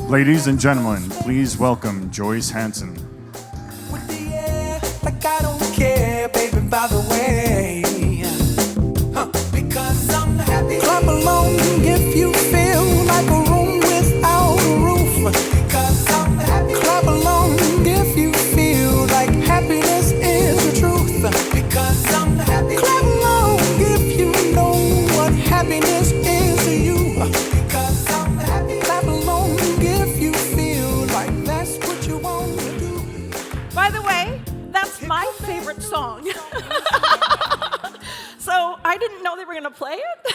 Ladies and gentlemen, please welcome Joyce Hansen. With the air, like I don't care, baby, by the way. Because I'm happy. Clap along if you feel like a room without a roof. Because I'm happy. Clap along if you feel like happiness is the truth. Because I'm happy. Clap along if you know what happiness is to you. Because I'm happy. Clap along if you feel like that's what you want to do. By the way, that's my favorite song. So I didn't know they were going to play it.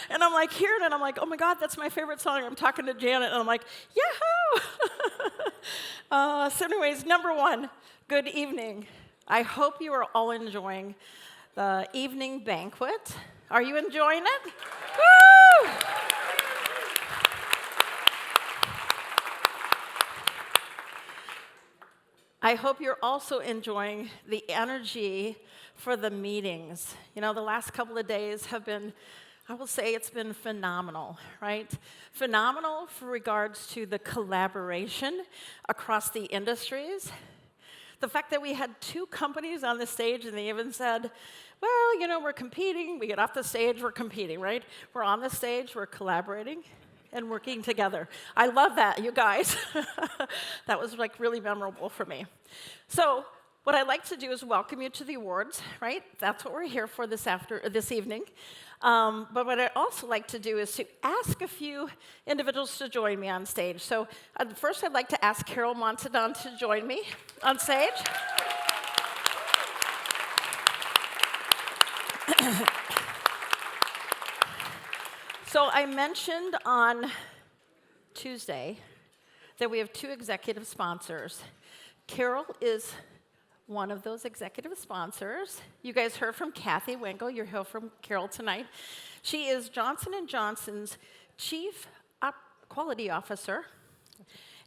And I'm like hearing it, I'm like, oh my God, that's my favorite song. I'm talking to Janet, and I'm like, yahoo! So anyways, number one, good evening. I hope you are all enjoying the evening banquet. Are you enjoying it? Woo! I hope you're also enjoying the energy for the meetings. You know, the last couple of days have been, I will say it's been phenomenal, right? Phenomenal for regards to the collaboration across the industries. The fact that we had two companies on the stage and they even said, well, you know, we're competing. We get off the stage, we're competing, right? We're on the stage, we're collaborating and working together. I love that, you guys. That was like really memorable for me. So what I'd like to do is welcome you to the awards, right? That's what we're here for this evening. But what I'd also like to do is to ask a few individuals to join me on stage. So first I'd like to ask Carol Montandon to join me on stage. So I mentioned on Tuesday that we have two executive sponsors. Carol is one of those executive sponsors. You guys heard from Kathy Winkle. You'll hear from Carol tonight. She is Johnson & Johnson's Chief Quality Officer.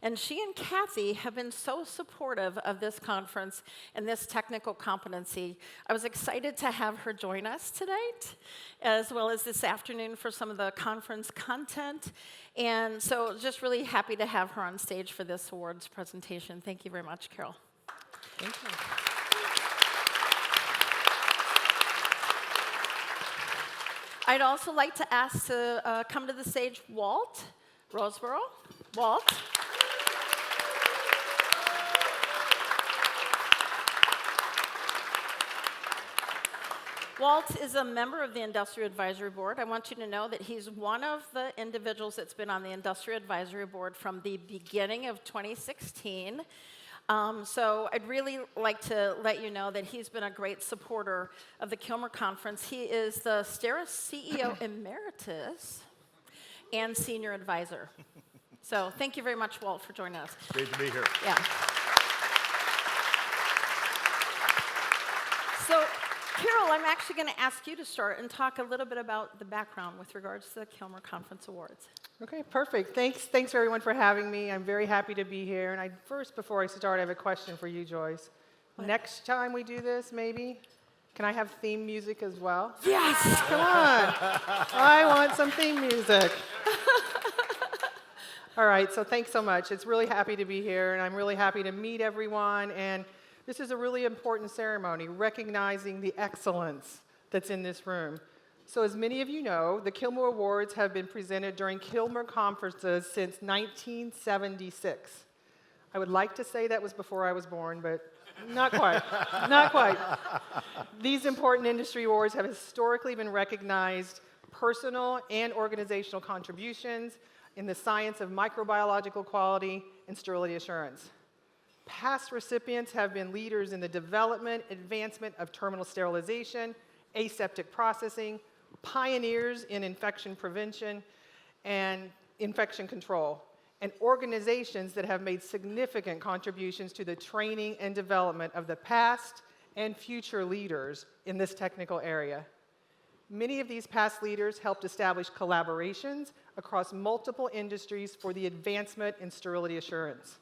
And she and Kathy have been so supportive of this conference and this technical competency. I was excited to have her join us tonight, as well as this afternoon for some of the conference content. And so just really happy to have her on stage for this awards presentation. Thank you very much, Carol. Thank you. I'd also like to ask to come to the stage Walt, Rosebrough. Walt. Walt is a member of the Industrial Advisory Board. I want you to know that he's one of the individuals that's been on the Industrial Advisory Board from the beginning of 2016. So I'd really like to let you know that he's been a great supporter of the KILMER Conference. He is the STERIS CEO Emeritus and Senior Advisor. So thank you very much, Walt, for joining us. Great to be here. Yeah. So, Carol, I'm actually going to ask you to start and talk a little bit about the background with regards to the KILMER Conference Awards. Okay, perfect. Thanks everyone for having me. I'm very happy to be here. And before I start, I have a question for you, Joyce. What? Next time we do this, maybe, can I have theme music as well? Yes! Come on. I want some theme music. All right, so thanks so much. It's really happy to be here, and I'm really happy to meet everyone. And this is a really important ceremony, recognizing the excellence that's in this room. So as many of you know, the KILMER Awards have been presented during KILMER conferences since 1976. I would like to say that was before I was born, but not quite. Not quite. These important industry awards have historically been recognized personal and organizational contributions in the science of microbiological quality and sterility assurance. Past recipients have been leaders in the development, advancement of terminal sterilization, aseptic processing, pioneers in infection prevention and infection control, and organizations that have made significant contributions to the training and development of the past and future leaders in this technical area. Many of these past leaders helped establish collaborations across multiple industries for the advancement in sterility assurance.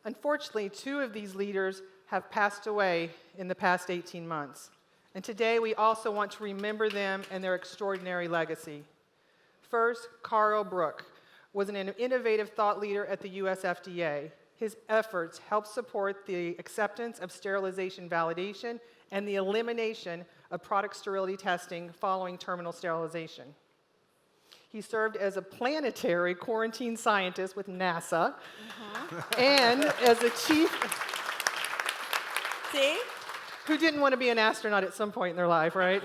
Unfortunately, 2 of these leaders have passed away in the past 18 months. And today we also want to remember them and their extraordinary legacy. First, Carl Brook was an innovative thought leader at the US FDA. His efforts helped support the acceptance of sterilization validation and the elimination of product sterility testing following terminal sterilization. He served as a planetary quarantine scientist with NASA and as a chief... See? Who didn't want to be an astronaut at some point in their life, right?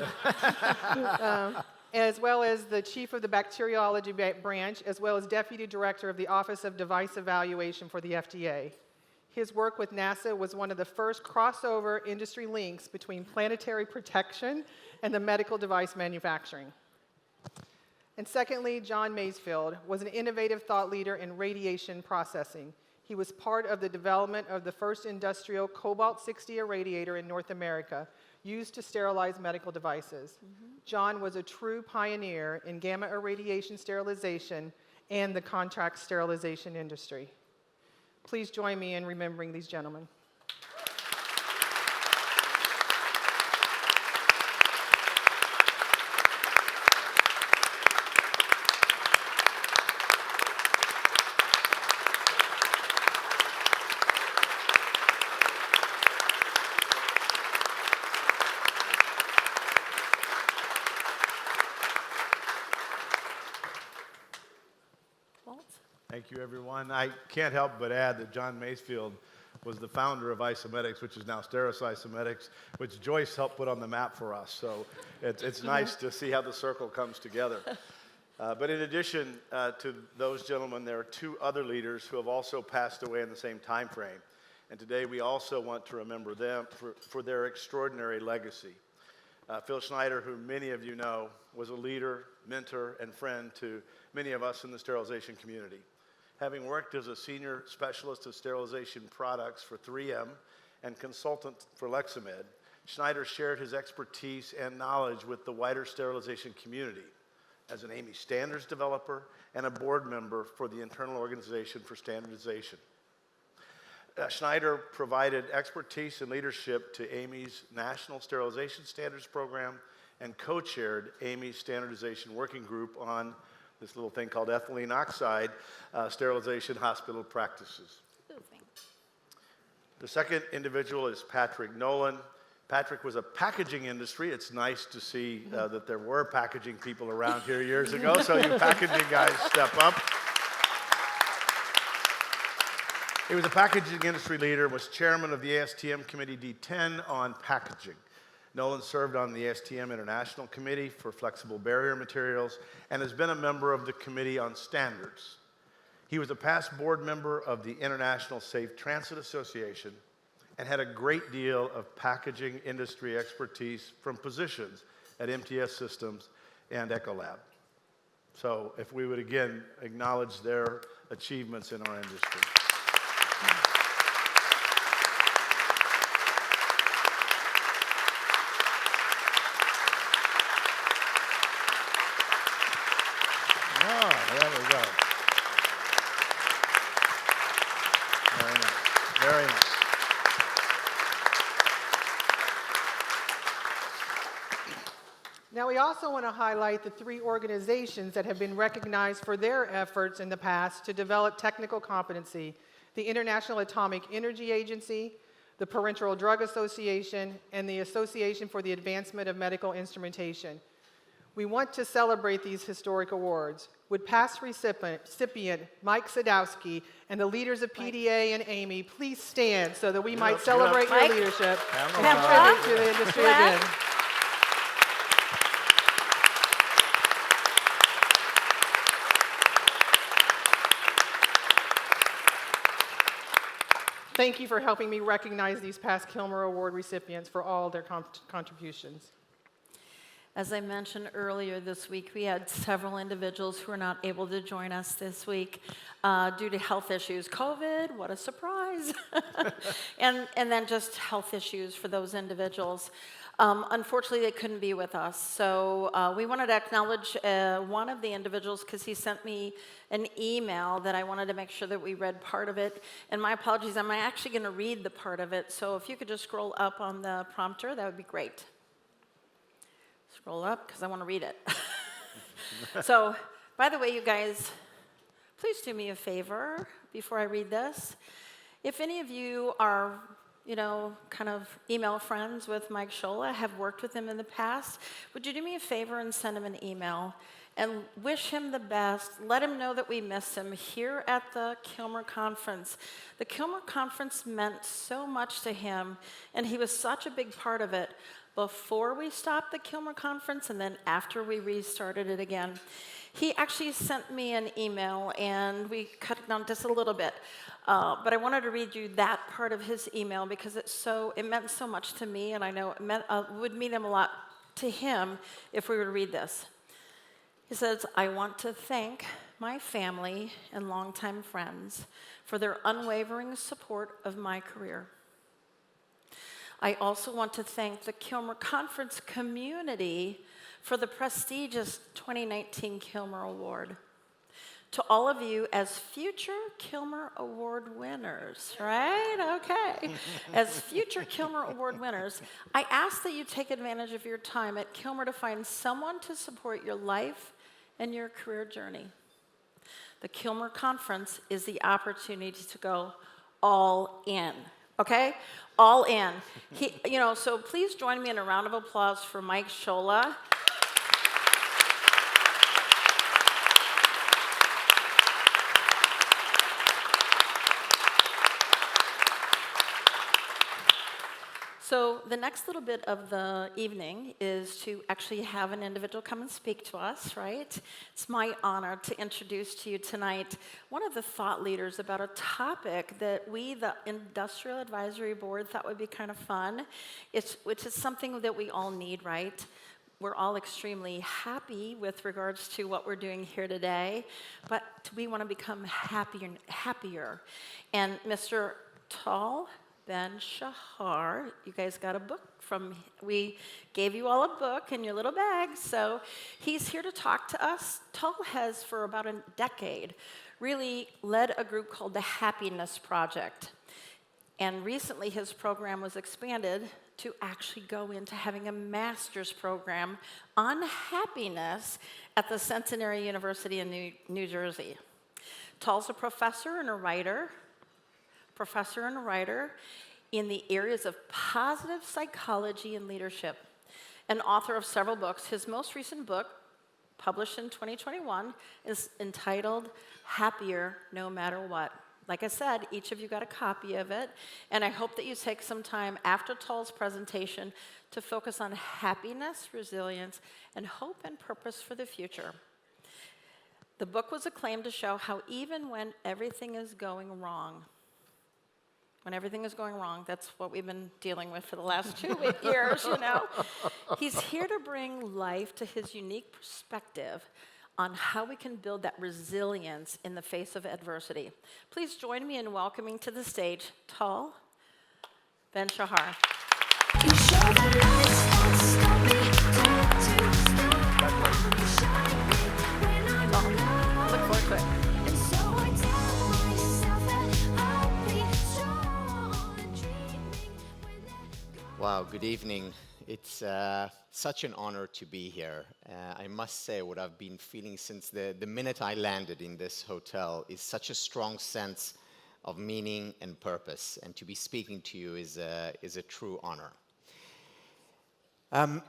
As well as the chief of the bacteriology branch, as well as deputy director of the Office of Device Evaluation for the FDA. His work with NASA was one of the first crossover industry links between planetary protection and the medical device manufacturing. And secondly, John Masefield was an innovative thought leader in radiation processing. He was part of the development of the first industrial cobalt-60 irradiator in North America, used to sterilize medical devices. John was a true pioneer in gamma irradiation sterilization and the contract sterilization industry. Please join me in remembering these gentlemen. Walt? Thank you, everyone. I can't help but add that John Masefield was the founder of Isomedics, which is now Steris Isomedics, which Joyce helped put on the map for us. So it's nice to see how the circle comes together. But in addition to those gentlemen, there are 2 other leaders who have also passed away in the same time frame. And today we also want to remember them for their extraordinary legacy. Phil Schneider, who many of you know, was a leader, mentor, and friend to many of us in the sterilization community. Having worked as a senior specialist of sterilization products for 3M and consultant for Lexamed, Schneider shared his expertise and knowledge with the wider sterilization community as an AAMI standards developer and a board member for the Internal Organization for Standardization. Schneider provided expertise and leadership to AAMI's National Sterilization Standards Program and co-chaired AAMI's Standardization Working Group on this little thing called ethylene oxide sterilization hospital practices. The second individual is Patrick Nolan. Patrick was a packaging industry. It's nice to see that there were packaging people around here years ago, so you packaging guys step up. He was a packaging industry leader and was chairman of the ASTM Committee D10 on packaging. Nolan served on the ASTM International Committee for Flexible Barrier Materials and has been a member of the Committee on Standards. He was a past board member of the International Safe Transit Association and had a great deal of packaging industry expertise from positions at MTS Systems and Ecolab. So if we would again acknowledge their achievements in our industry. There we go. Very nice. Very nice. Now, we also want to highlight the 3 organizations that have been recognized for their efforts in the past to develop technical competency: the International Atomic Energy Agency, the Parenteral Drug Association, and the Association for the Advancement of Medical Instrumentation. We want to celebrate these historic awards. Would past recipient Mike Sadowski and the leaders of PDA and AAMI please stand so that we might celebrate your leadership and contribute to the industry again. Thank you for helping me recognize these past KILMER Award recipients for all their contributions. As I mentioned earlier this week, we had several individuals who were not able to join us this week due to health issues. COVID, what a surprise. and then just health issues for those individuals. Unfortunately, they couldn't be with us. So we wanted to acknowledge one of the individuals because he sent me an email that I wanted to make sure that we read part of it. And my apologies, I'm actually going to read the part of it. So if you could just scroll up on the prompter, that would be great. Scroll up because I want to read it. So, by the way, you guys, please do me a favor before I read this. If any of you are, kind of email friends with Mike Shola, have worked with him in the past, would you do me a favor and send him an email and wish him the best? Let him know that we miss him here at the KILMER conference. The KILMER conference meant so much to him, and he was such a big part of it before we stopped the KILMER conference and then after we restarted it again. He actually sent me an email, and we cut it down just a little bit. But I wanted to read you that part of his email because it meant so much to me, and I know it would mean a lot to him if we were to read this. He says, "I want to thank my family and longtime friends for their unwavering support of my career. I also want to thank the KILMER conference community for the prestigious 2019 KILMER Award. To all of you as future KILMER Award winners," right? Okay. As future KILMER Award winners, I ask that you take advantage of your time at KILMER to find someone to support your life and your career journey. The KILMER conference is the opportunity to go all in, okay? All in. So please join me in a round of applause for Mike Shola. So the next little bit of the evening is to actually have an individual come and speak to us, right? It's my honor to introduce to you tonight one of the thought leaders about a topic that we, the Industrial Advisory Board, thought would be kind of fun, which is something that we all need, right? We're all extremely happy with regards to what we're doing here today, but we want to become happier. And Mr. Ben-Shahar, you guys got a book we gave you all a book in your little bags, so he's here to talk to us. Tal has, for about a decade, really led a group called the Happiness Project. And recently his program was expanded to actually go into having a master's program on happiness at the Centenary University in New Jersey. Tal's a professor and a writer in the areas of positive psychology and leadership, and author of several books. His most recent book, published in 2021, is entitled Happier No Matter What. Like I said, each of you got a copy of it, and I hope that you take some time after Tal's presentation to focus on happiness, resilience, and hope and purpose for the future. The book was acclaimed to show how even when everything is going wrong, that's what we've been dealing with for the last 2 years, he's here to bring life to his unique perspective on how we can build that resilience in the face of adversity. Please join me in welcoming to the stage Tal Ben-Shahar. Look forward to it. Wow, good evening. It's such an honor to be here. I must say what I've been feeling since the minute I landed in this hotel is such a strong sense of meaning and purpose, and to be speaking to you is a true honor. But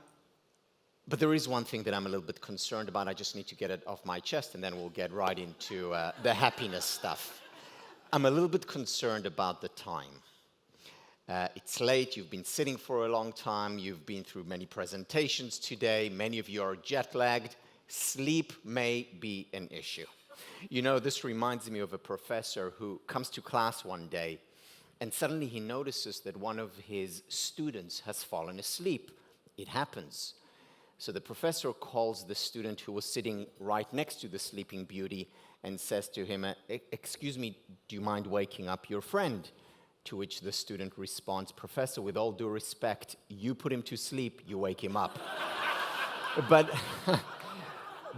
there is one thing that I'm a little bit concerned about. I just need to get it off my chest, and then we'll get right into the happiness stuff. I'm a little bit concerned about the time. It's late, you've been sitting for a long time, you've been through many presentations today, many of you are jet-lagged. Sleep may be an issue. This reminds me of a professor who comes to class one day, and suddenly he notices that one of his students has fallen asleep. It happens. So the professor calls the student who was sitting right next to the sleeping beauty and says to him, "Excuse me, do you mind waking up your friend?" To which the student responds, "Professor, with all due respect, you put him to sleep, you wake him up." But,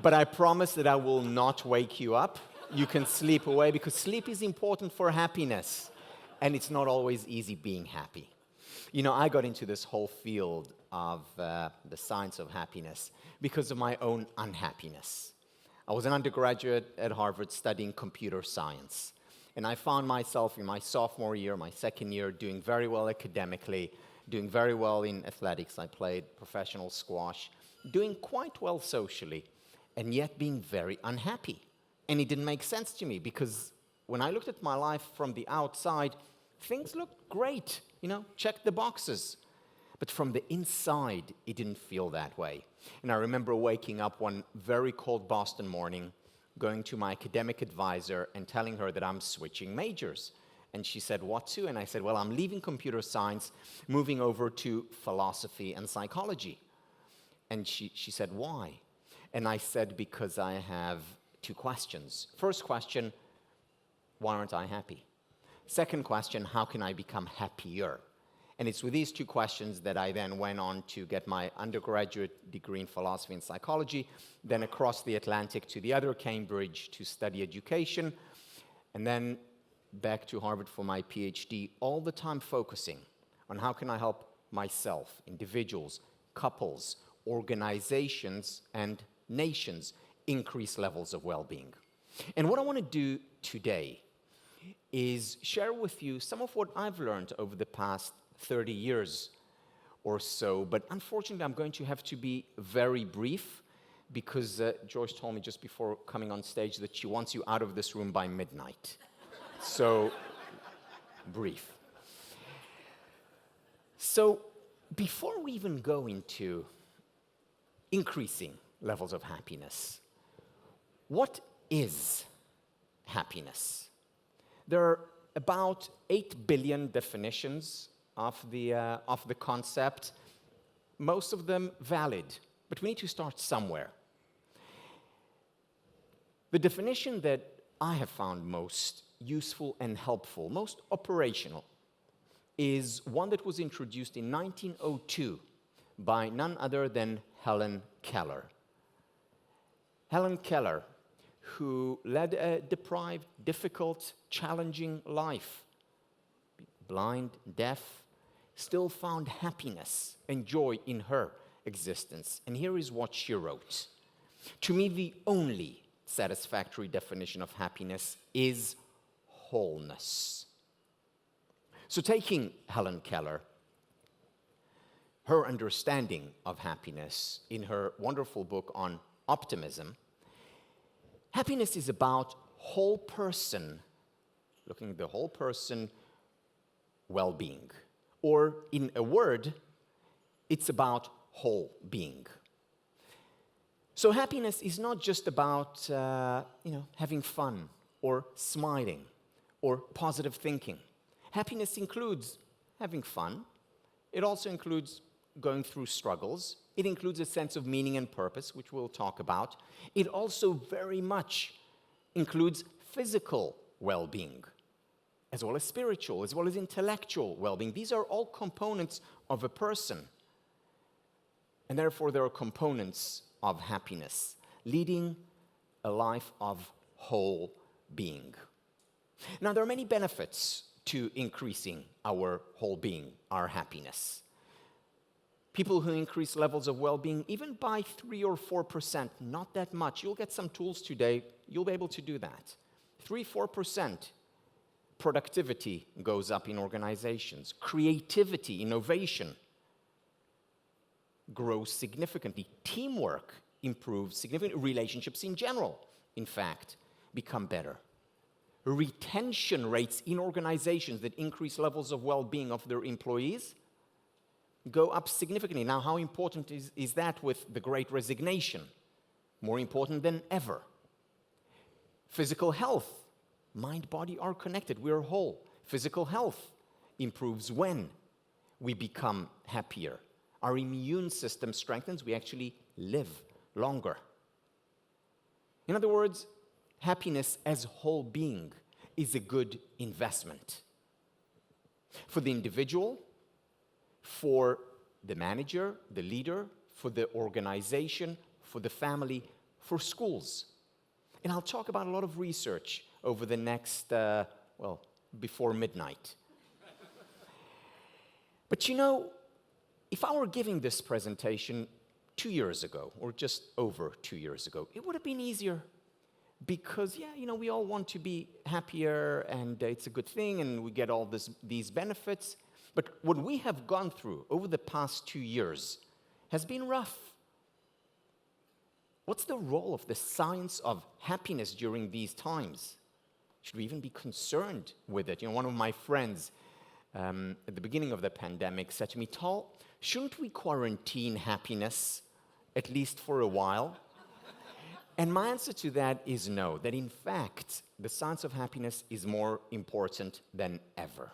but I promise that I will not wake you up. You can sleep away, because sleep is important for happiness. And it's not always easy being happy. You know, I got into this whole field of the science of happiness because of my own unhappiness. I was an undergraduate at Harvard studying computer science. And I found myself in my sophomore year, my second year, doing very well academically, doing very well in athletics. I played professional squash, doing quite well socially, and yet being very unhappy. And it didn't make sense to me, because when I looked at my life from the outside, things looked great, you know, checked the boxes. But from the inside, it didn't feel that way. And I remember waking up one very cold Boston morning, going to my academic advisor and telling her that I'm switching majors. And she said, "What to?" And I said, "Well, I'm leaving computer science, moving over to philosophy and psychology." And she said, "Why?" And I said, "Because I have two questions. First question, why aren't I happy? Second question, how can I become happier?" And it's with these two questions that I then went on to get my undergraduate degree in philosophy and psychology, then across the Atlantic to the other Cambridge to study education, and then back to Harvard for my PhD, all the time focusing on how can I help myself, individuals, couples, organizations, and nations increase levels of well-being. And what I want to do today is share with you some of what I've learned over the past 30 years or so, but unfortunately I'm going to have to be very brief, because Joyce told me just before coming on stage that she wants you out of this room by midnight. So, brief. So, before we even go into increasing levels of happiness, what is happiness? There are about 8 billion definitions of the concept, most of them valid, but we need to start somewhere. The definition that I have found most useful and helpful, most operational, is one that was introduced in 1902 by none other than Helen Keller. Helen Keller, who led a deprived, difficult, challenging life, blind, deaf, still found happiness and joy in her existence. And here is what she wrote. "To me, the only satisfactory definition of happiness is wholeness." So taking Helen Keller, her understanding of happiness in her wonderful book on optimism, happiness is about whole person, looking at the whole person, well-being. Or, in a word, it's about whole being. So happiness is not just about, having fun or smiling or positive thinking. Happiness includes having fun. It also includes going through struggles. It includes a sense of meaning and purpose, which we'll talk about. It also very much includes physical well-being, as well as spiritual, as well as intellectual well-being. These are all components of a person. And therefore, there are components of happiness, leading a life of whole being. Now, there are many benefits to increasing our whole being, our happiness. People who increase levels of well-being, even by 3 or 4%, not that much. You'll get some tools today, you'll be able to do that. 3-4%. Productivity goes up in organizations. Creativity, innovation grows significantly. Teamwork improves significantly. Relationships in general, in fact, become better. Retention rates in organizations that increase levels of well-being of their employees go up significantly. Now, how important is that with the Great Resignation? More important than ever. Physical health. Mind, body are connected. We are whole. Physical health improves when we become happier. Our immune system strengthens. We actually live longer. In other words, happiness as whole being is a good investment. For the individual, for the manager, the leader, for the organization, for the family, for schools. And I'll talk about a lot of research over the next, before midnight. But you know, if I were giving this presentation 2 years ago, or just over 2 years ago, it would have been easier. Because, we all want to be happier, and it's a good thing, and we get all these benefits. But what we have gone through over the past 2 years has been rough. What's the role of the science of happiness during these times? Should we even be concerned with it? One of my friends at the beginning of the pandemic said to me, Tal, shouldn't we quarantine happiness, at least for a while? And my answer to that is no, that in fact, the science of happiness is more important than ever.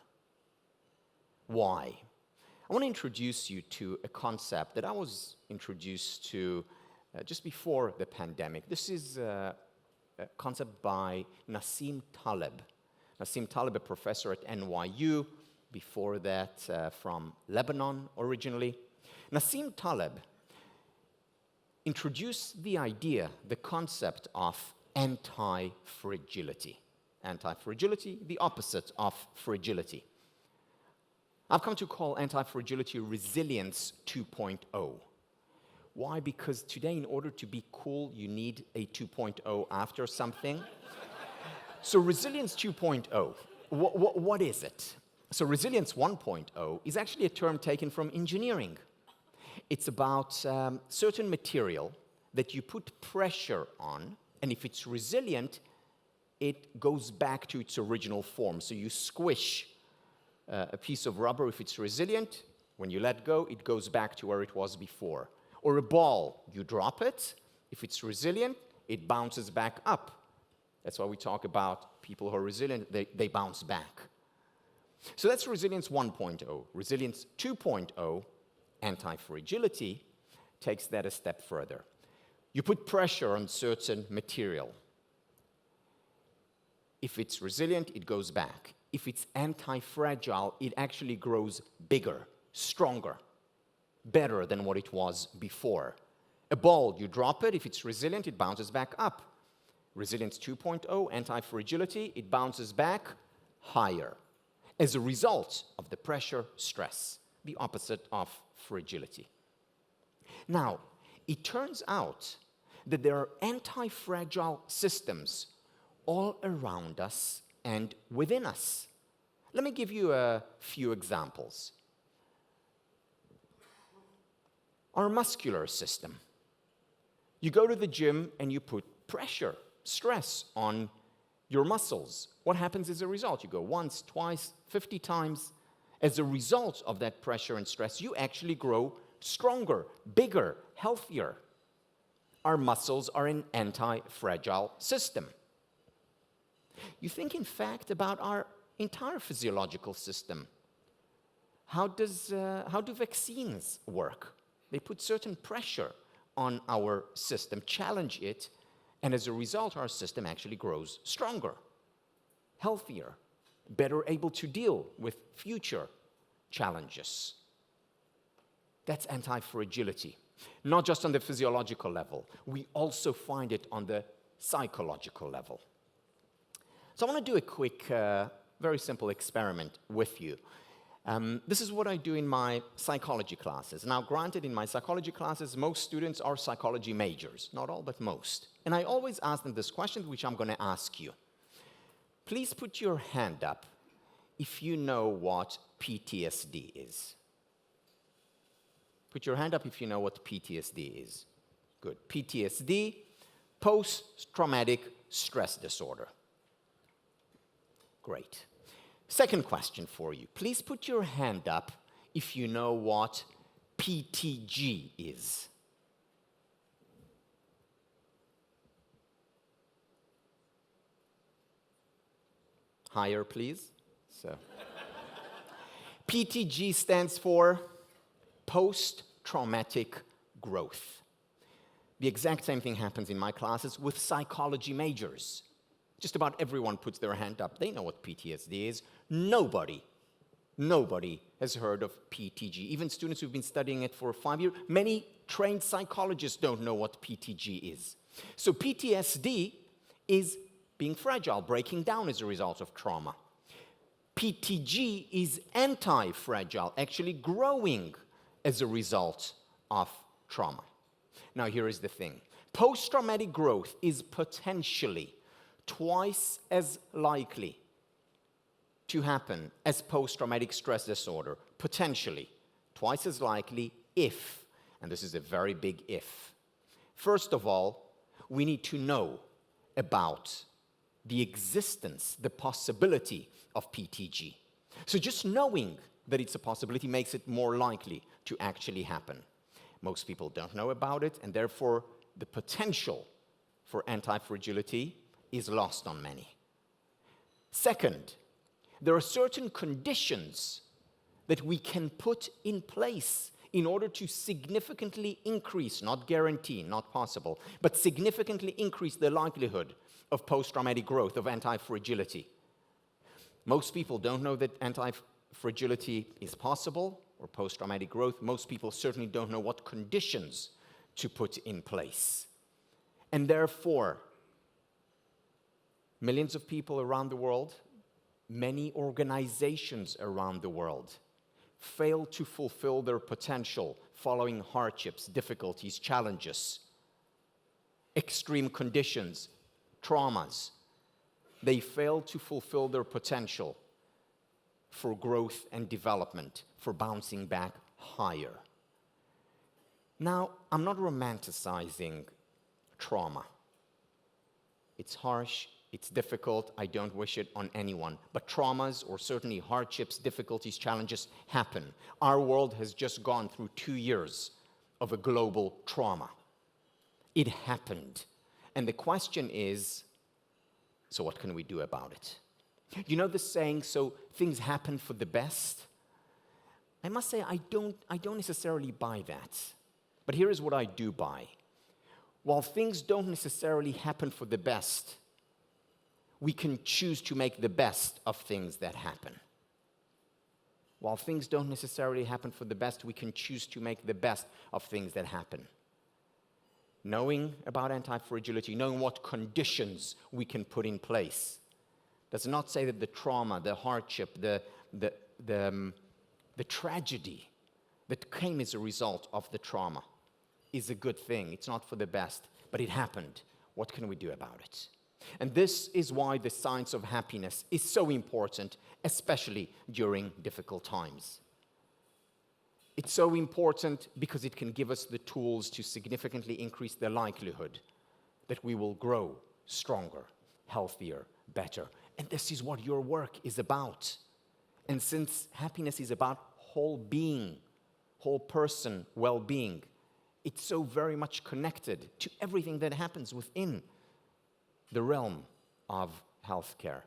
Why? I want to introduce you to a concept that I was introduced to just before the pandemic. This is a concept by Nassim Taleb. Nassim Taleb, a professor at NYU, before that from Lebanon originally. Nassim Taleb introduced the idea, the concept of anti-fragility. Anti-fragility, the opposite of fragility. I've come to call anti-fragility resilience 2.0. Why? Because today, in order to be cool, you need a 2.0 after something. So resilience 2.0, what is it? So resilience 1.0 is actually a term taken from engineering. It's about certain material that you put pressure on, and if it's resilient, it goes back to its original form. So you squish a piece of rubber. If it's resilient, when you let go, it goes back to where it was before. Or a ball, you drop it. If it's resilient, it bounces back up. That's why we talk about people who are resilient, they bounce back. So that's resilience 1.0. Resilience 2.0, anti-fragility, takes that a step further. You put pressure on certain material. If it's resilient, it goes back. If it's anti-fragile, it actually grows bigger, stronger, better than what it was before. A ball, you drop it. If it's resilient, it bounces back up. Resilience 2.0, anti-fragility, it bounces back higher as a result of the pressure, stress, the opposite of fragility. Now, it turns out that there are anti-fragile systems all around us and within us. Let me give you a few examples. Our muscular system. You go to the gym and you put pressure, stress on your muscles. What happens as a result? You go once, twice, 50 times. As a result of that pressure and stress, you actually grow stronger, bigger, healthier. Our muscles are an anti-fragile system. You think, in fact, about our entire physiological system. How do vaccines work? They put certain pressure on our system, challenge it, and as a result, our system actually grows stronger, healthier, better able to deal with future challenges. That's anti-fragility. Not just on the physiological level, we also find it on the psychological level. So I want to do a quick, very simple experiment with you. This is what I do in my psychology classes. Now, granted, in my psychology classes, most students are psychology majors. Not all, but most. And I always ask them this question, which I'm going to ask you. Please put your hand up if you know what PTSD is. Put your hand up if you know what PTSD is. Good. PTSD, post-traumatic stress disorder. Great. Second question for you. Please put your hand up if you know what PTG is. Higher, please. So, PTG stands for post-traumatic growth. The exact same thing happens in my classes with psychology majors. Just about everyone puts their hand up. They know what PTSD is. Nobody Nobody has heard of PTG. Even students who've been studying it for 5 years, many trained psychologists don't know what PTG is. So PTSD is being fragile, breaking down as a result of trauma. PTG is anti-fragile, actually growing as a result of trauma. Now, here is the thing. Post-traumatic growth is potentially twice as likely to happen as post-traumatic stress disorder. Potentially twice as likely if, and this is a very big if. First of all, we need to know about the existence, the possibility of PTG. So just knowing that it's a possibility makes it more likely to actually happen. Most people don't know about it, and therefore the potential for anti-fragility is lost on many. Second, there are certain conditions that we can put in place in order to significantly increase, not guarantee, not possible, but significantly increase the likelihood of post-traumatic growth, of anti-fragility. Most people don't know that anti-fragility is possible, or post-traumatic growth. Most people certainly don't know what conditions to put in place. And therefore, millions of people around the world, many organizations around the world, fail to fulfill their potential following hardships, difficulties, challenges, extreme conditions, traumas. They fail to fulfill their potential for growth and development, for bouncing back higher. Now, I'm not romanticizing trauma. It's harsh, it's difficult, I don't wish it on anyone. But traumas, or certainly hardships, difficulties, challenges happen. Our world has just gone through 2 years of a global trauma. It happened. And the question is, so what can we do about it? You know the saying, so things happen for the best? I must say, I don't necessarily buy that. But here is what I do buy. While things don't necessarily happen for the best, we can choose to make the best of things that happen. While things don't necessarily happen for the best, we can choose to make the best of things that happen. Knowing about anti-fragility, knowing what conditions we can put in place, does not say that the trauma, the hardship, the tragedy that came as a result of the trauma is a good thing. It's not for the best, but it happened. What can we do about it? And this is why the science of happiness is so important, especially during difficult times. It's so important because it can give us the tools to significantly increase the likelihood that we will grow stronger, healthier, better. And this is what your work is about. And since happiness is about whole being, whole person well-being, it's so very much connected to everything that happens within the realm of healthcare.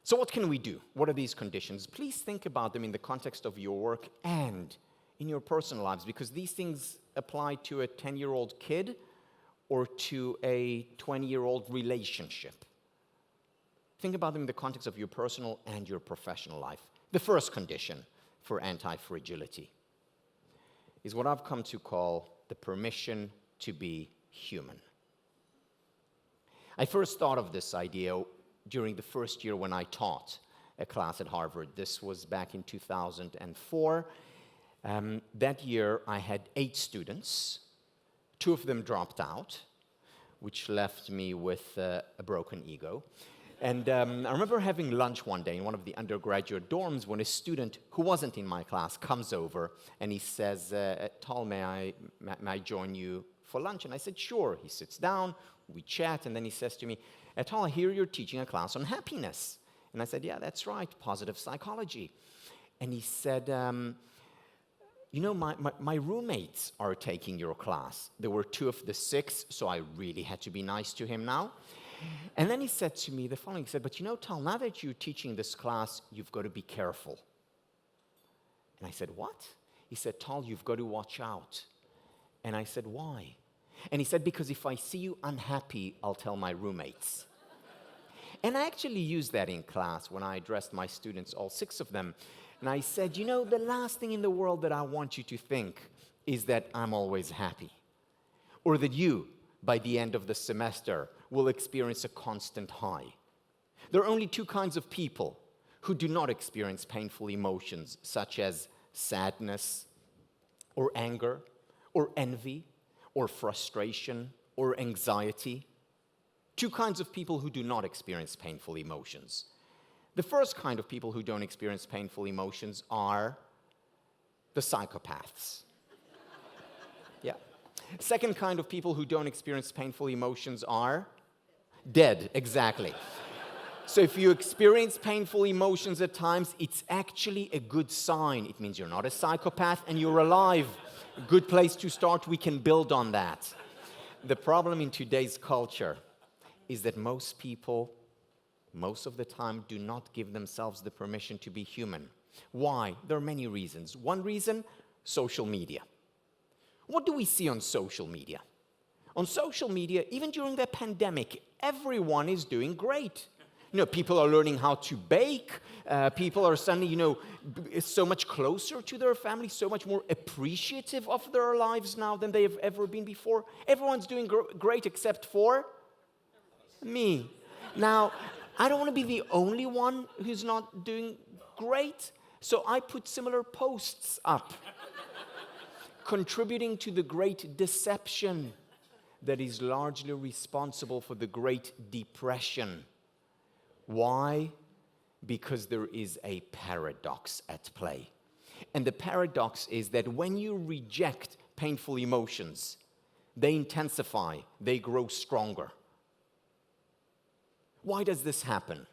So what can we do? What are these conditions? Please think about them in the context of your work and in your personal lives, because these things apply to a 10-year-old kid or to a 20-year-old relationship. Think about them in the context of your personal and your professional life. The first condition for anti-fragility is what I've come to call the permission to be human. I first thought of this idea during the first year when I taught a class at Harvard. This was back in 2004. That year I had 8 students. 2 of them dropped out, which left me with a broken ego. And I remember having lunch one day in one of the undergraduate dorms when a student who wasn't in my class comes over and he says, Tal, may I join you for lunch? And I said, sure. He sits down, we chat, and then he says to me, Tal, I hear you're teaching a class on happiness. And I said, yeah, that's right, positive psychology. And he said, you know, my roommates are taking your class. There were 2 of the 6, so I really had to be nice to him now. And then he said to me the following, he said, but you know, Tal, now that you're teaching this class, you've got to be careful. And I said, what? He said, Tal, you've got to watch out. And I said, why? And he said, because if I see you unhappy, I'll tell my roommates. And I actually used that in class when I addressed my students, all 6 of them. And I said, you know, the last thing in the world that I want you to think is that I'm always happy. Or that you, by the end of the semester, will experience a constant high. There are only 2 kinds of people who do not experience painful emotions, such as sadness, or anger, or envy, or frustration, or anxiety. 2 kinds of people who do not experience painful emotions. The first kind of people who don't experience painful emotions are the psychopaths. Yeah. Second kind of people who don't experience painful emotions are dead, exactly. So if you experience painful emotions at times, it's actually a good sign. It means you're not a psychopath and you're alive. A good place to start. We can build on that. The problem in today's culture is that most people, most of the time, do not give themselves the permission to be human. Why? There are many reasons. One reason, social media. What do we see on social media? On social media, even during the pandemic, everyone is doing great. You know, people are learning how to bake. People are suddenly, you know, so much closer to their family, so much more appreciative of their lives now than they have ever been before. Everyone's doing great except for me. Now, I don't want to be the only one who's not doing great, so I put similar posts up, contributing to the great deception that is largely responsible for the Great Depression. Why? Because there is a paradox at play. And the paradox is that when you reject painful emotions, they intensify, they grow stronger. Why does this happen?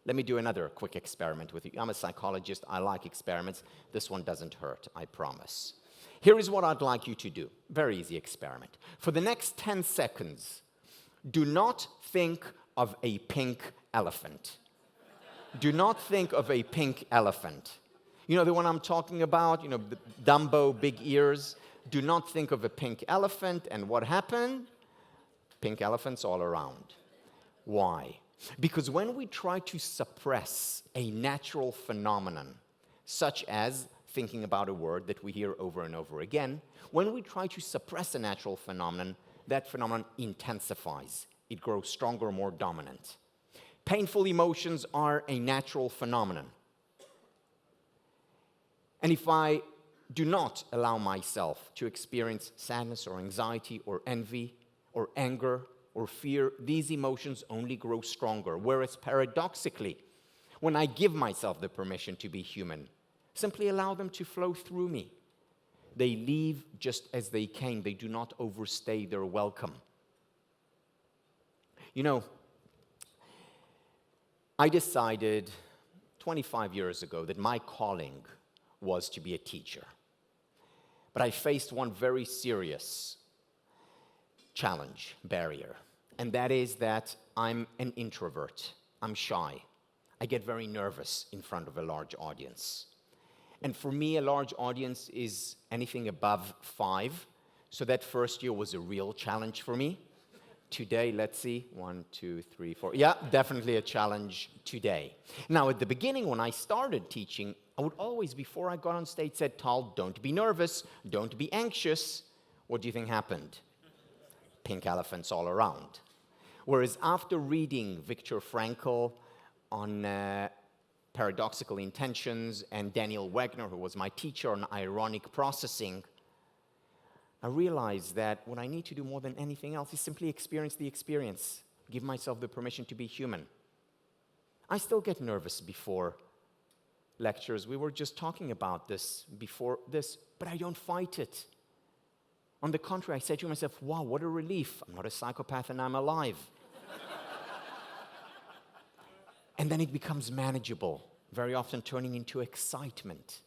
Let me do another quick experiment with you. I'm a psychologist. I like experiments. This one doesn't hurt, I promise. Here is what I'd like you to do. Very easy experiment. For the next 10 seconds, do not think of a pink elephant. Do not think of a pink elephant. You know the one I'm talking about? You know, Dumbo, big ears. Do not think of a pink elephant. And what happened? Pink elephants all around. Why? Because when we try to suppress a natural phenomenon, such as thinking about a word that we hear over and over again, when we try to suppress a natural phenomenon, that phenomenon intensifies. It grows stronger, more dominant. Painful emotions are a natural phenomenon. And if I do not allow myself to experience sadness or anxiety or envy or anger or fear, these emotions only grow stronger. Whereas paradoxically, when I give myself the permission to be human, simply allow them to flow through me, they leave just as they came. They do not overstay their welcome. You know, I decided 25 years ago that my calling was to be a teacher. But I faced one very serious challenge, barrier, and that is that I'm an introvert. I'm shy. I get very nervous in front of a large audience. And for me, a large audience is anything above 5. So that first year was a real challenge for me. Today, let's see, 1, 2, 3, 4. Yeah, definitely a challenge today. Now, at the beginning, when I started teaching, I would always, before I got on stage, said, Tal, don't be nervous, don't be anxious. What do you think happened? Pink elephants all around. Whereas after reading Viktor Frankl on paradoxical intentions and Daniel Wegner, who was my teacher on ironic processing, I realized that what I need to do more than anything else is simply experience the experience, give myself the permission to be human. I still get nervous before lectures. We were just talking about this before this, but I don't fight it. On the contrary, I said to myself, wow, what a relief. I'm not a psychopath and I'm alive. And then it becomes manageable, very often turning into excitement.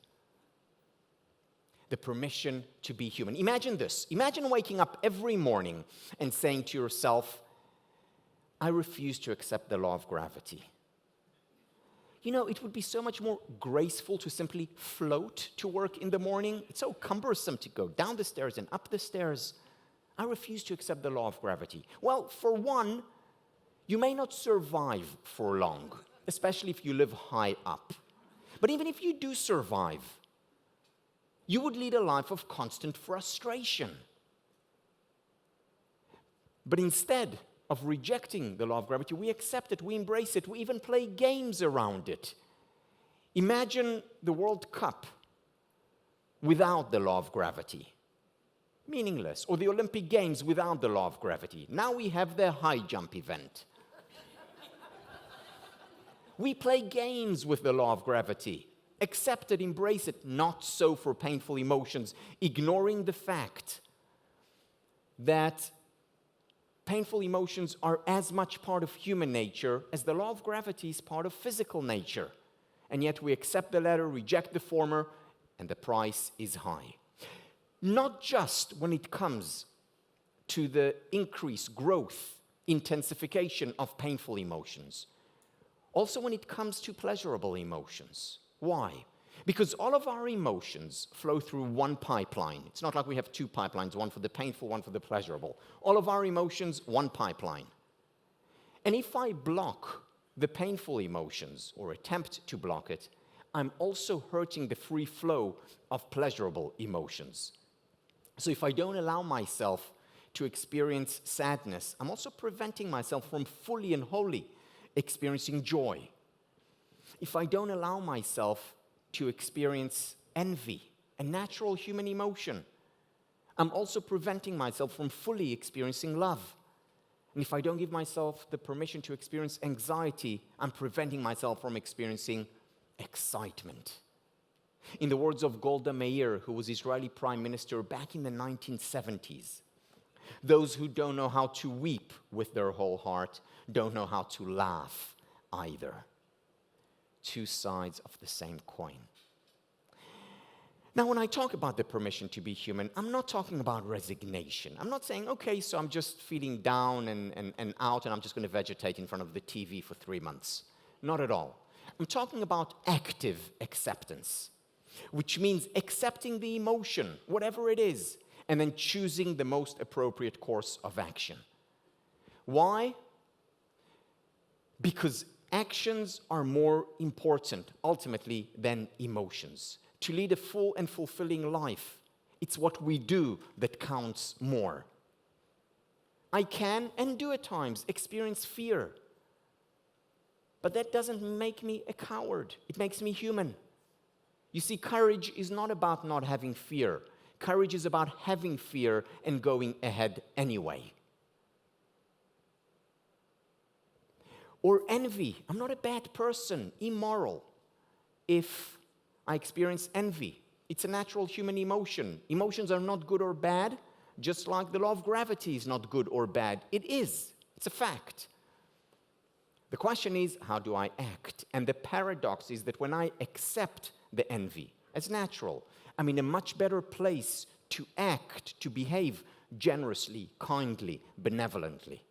The permission to be human. Imagine this. Imagine waking up every morning and saying to yourself, I refuse to accept the law of gravity. You know, it would be so much more graceful to simply float to work in the morning. It's so cumbersome to go down the stairs and up the stairs. I refuse to accept the law of gravity. Well, for one, You may not survive for long, especially if you live high up. But even if you do survive, you would lead a life of constant frustration. But instead of rejecting the law of gravity, we accept it, we embrace it, we even play games around it. Imagine the World Cup without the law of gravity. Meaningless. Or the Olympic Games without the law of gravity. Now we have the high jump event. We play games with the law of gravity. Accept it, embrace it. Not so for painful emotions, ignoring the fact that painful emotions are as much part of human nature as the law of gravity is part of physical nature. And yet we accept the latter, reject the former, and the price is high. Not just when it comes to the increase, growth, intensification of painful emotions. Also when it comes to pleasurable emotions. Why? Because all of our emotions flow through one pipeline. It's not like we have two pipelines, one for the painful, one for the pleasurable. All of our emotions, one pipeline. And if I block the painful emotions, or attempt to block it, I'm also hurting the free flow of pleasurable emotions. So if I don't allow myself to experience sadness, I'm also preventing myself from fully and wholly experiencing joy. If I don't allow myself to experience envy, a natural human emotion, I'm also preventing myself from fully experiencing love. And if I don't give myself the permission to experience anxiety, I'm preventing myself from experiencing excitement. In the words of Golda Meir, who was Israeli prime minister back in the 1970s, those who don't know how to weep with their whole heart don't know how to laugh either. Two sides of the same coin. Now, when I talk about the permission to be human, I'm not talking about resignation. I'm not saying, okay, so I'm just feeling down and out and I'm just going to vegetate in front of the TV for 3 months. Not at all. I'm talking about active acceptance, which means accepting the emotion, whatever it is, and then choosing the most appropriate course of action. Why? Because actions are more important, ultimately, than emotions. To lead a full and fulfilling life, it's what we do that counts more. I can, and do at times, experience fear. But that doesn't make me a coward. It makes me human. You see, courage is not about not having fear. Courage is about having fear and going ahead anyway. Or envy. I'm not a bad person, immoral, if I experience envy. It's a natural human emotion. Emotions are not good or bad, just like the law of gravity is not good or bad. It is. It's a fact. The question is, how do I act? And the paradox is that when I accept the envy as natural, I'm in a much better place to act, to behave generously, kindly, benevolently.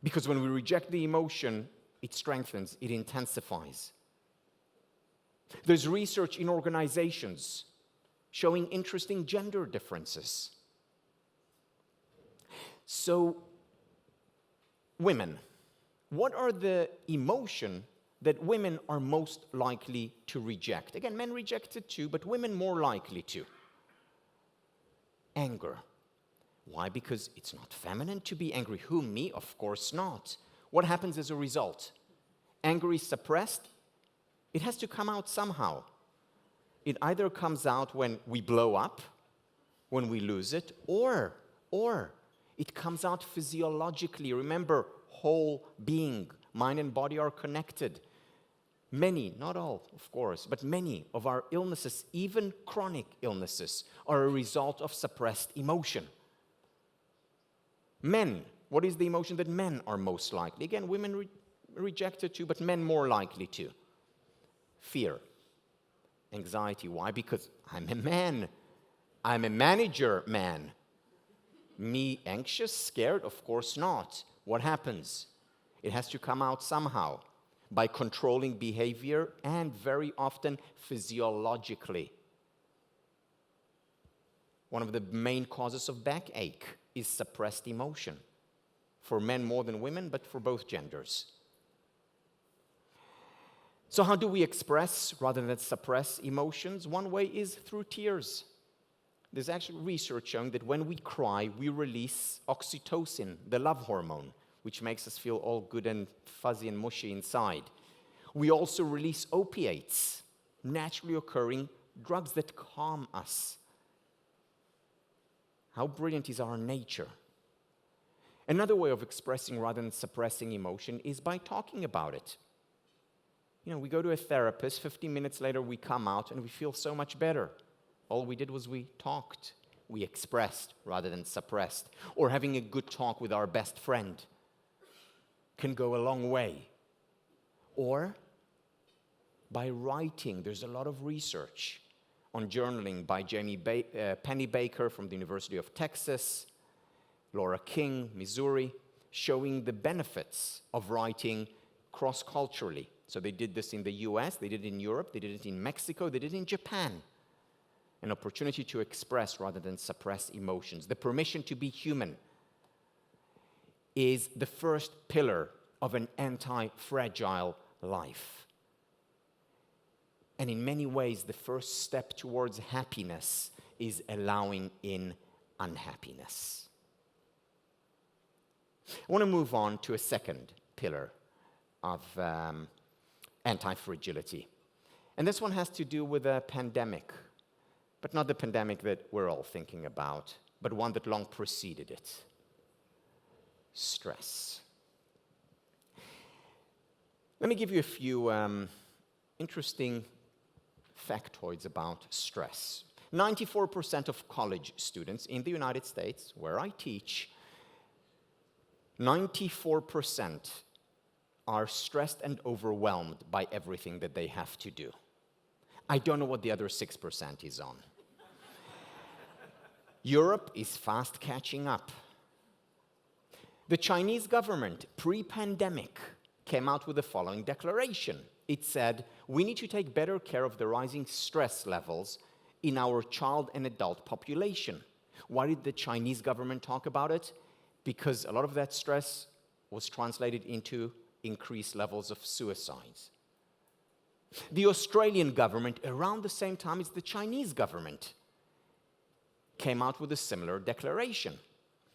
Because when we reject the emotion, it strengthens, it intensifies. There's research in organizations showing interesting gender differences. So, women, what are the emotions that women are most likely to reject? Again, men reject it too, but women more likely to. Anger. Why? Because it's not feminine to be angry. Who, me? Of course not. What happens as a result? Anger is suppressed. It has to come out somehow. It either comes out when we blow up, when we lose it, or it comes out physiologically. Remember, whole being, mind and body are connected. Many, not all, of course, but many of our illnesses, even chronic illnesses, are a result of suppressed emotion. Men, what is the emotion that men are most likely? Again, women reject it too, but men more likely to. Fear. Anxiety. Why? Because I'm a man. I'm a manager man. Me anxious, scared? Of course not. What happens? It has to come out somehow, by controlling behavior and very often physiologically. One of the main causes of backache is suppressed emotion. For men more than women, but for both genders. So how do we express rather than suppress emotions? One way is through tears. There's actually research showing that when we cry, we release oxytocin, the love hormone, which makes us feel all good and fuzzy and mushy inside. We also release opiates, naturally occurring drugs that calm us. How brilliant is our nature? Another way of expressing rather than suppressing emotion is by talking about it. You know, we go to a therapist, 15 minutes later we come out and we feel so much better. All we did was we talked. We expressed rather than suppressed. Or having a good talk with our best friend can go a long way. Or by writing. There's a lot of research on journaling by Penny Baker from the University of Texas, Laura King, Missouri, showing the benefits of writing cross-culturally. So they did this in the US, they did it in Europe, they did it in Mexico, they did it in Japan. An opportunity to express rather than suppress emotions. The permission to be human is the first pillar of an anti-fragile life. And in many ways, the first step towards happiness is allowing in unhappiness. I want to move on to a second pillar of anti-fragility. And this one has to do with a pandemic, but not the pandemic that we're all thinking about, but one that long preceded it. Stress. Let me give you a few interesting factoids about stress. 94% of college students in the United States, where I teach, 94% are stressed and overwhelmed by everything that they have to do. I don't know what the other 6% is on. Europe is fast catching up. The Chinese government, pre-pandemic, came out with the following declaration. It said, we need to take better care of the rising stress levels in our child and adult population. Why did the Chinese government talk about it? Because a lot of that stress was translated into increased levels of suicides. The Australian government, around the same time as the Chinese government, came out with a similar declaration.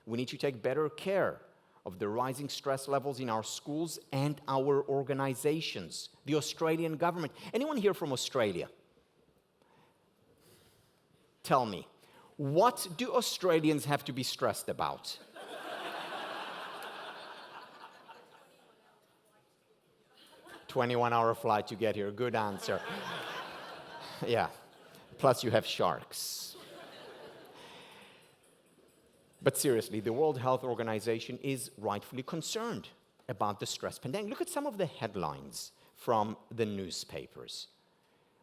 We need to take better care of the rising stress levels in our schools and our organizations. The Australian government. Anyone here from Australia? Tell me, what do Australians have to be stressed about? A 21-hour flight to get here. Good answer. Yeah. Plus you have sharks. But seriously, the World Health Organization is rightfully concerned about the stress pandemic. Look at some of the headlines from the newspapers.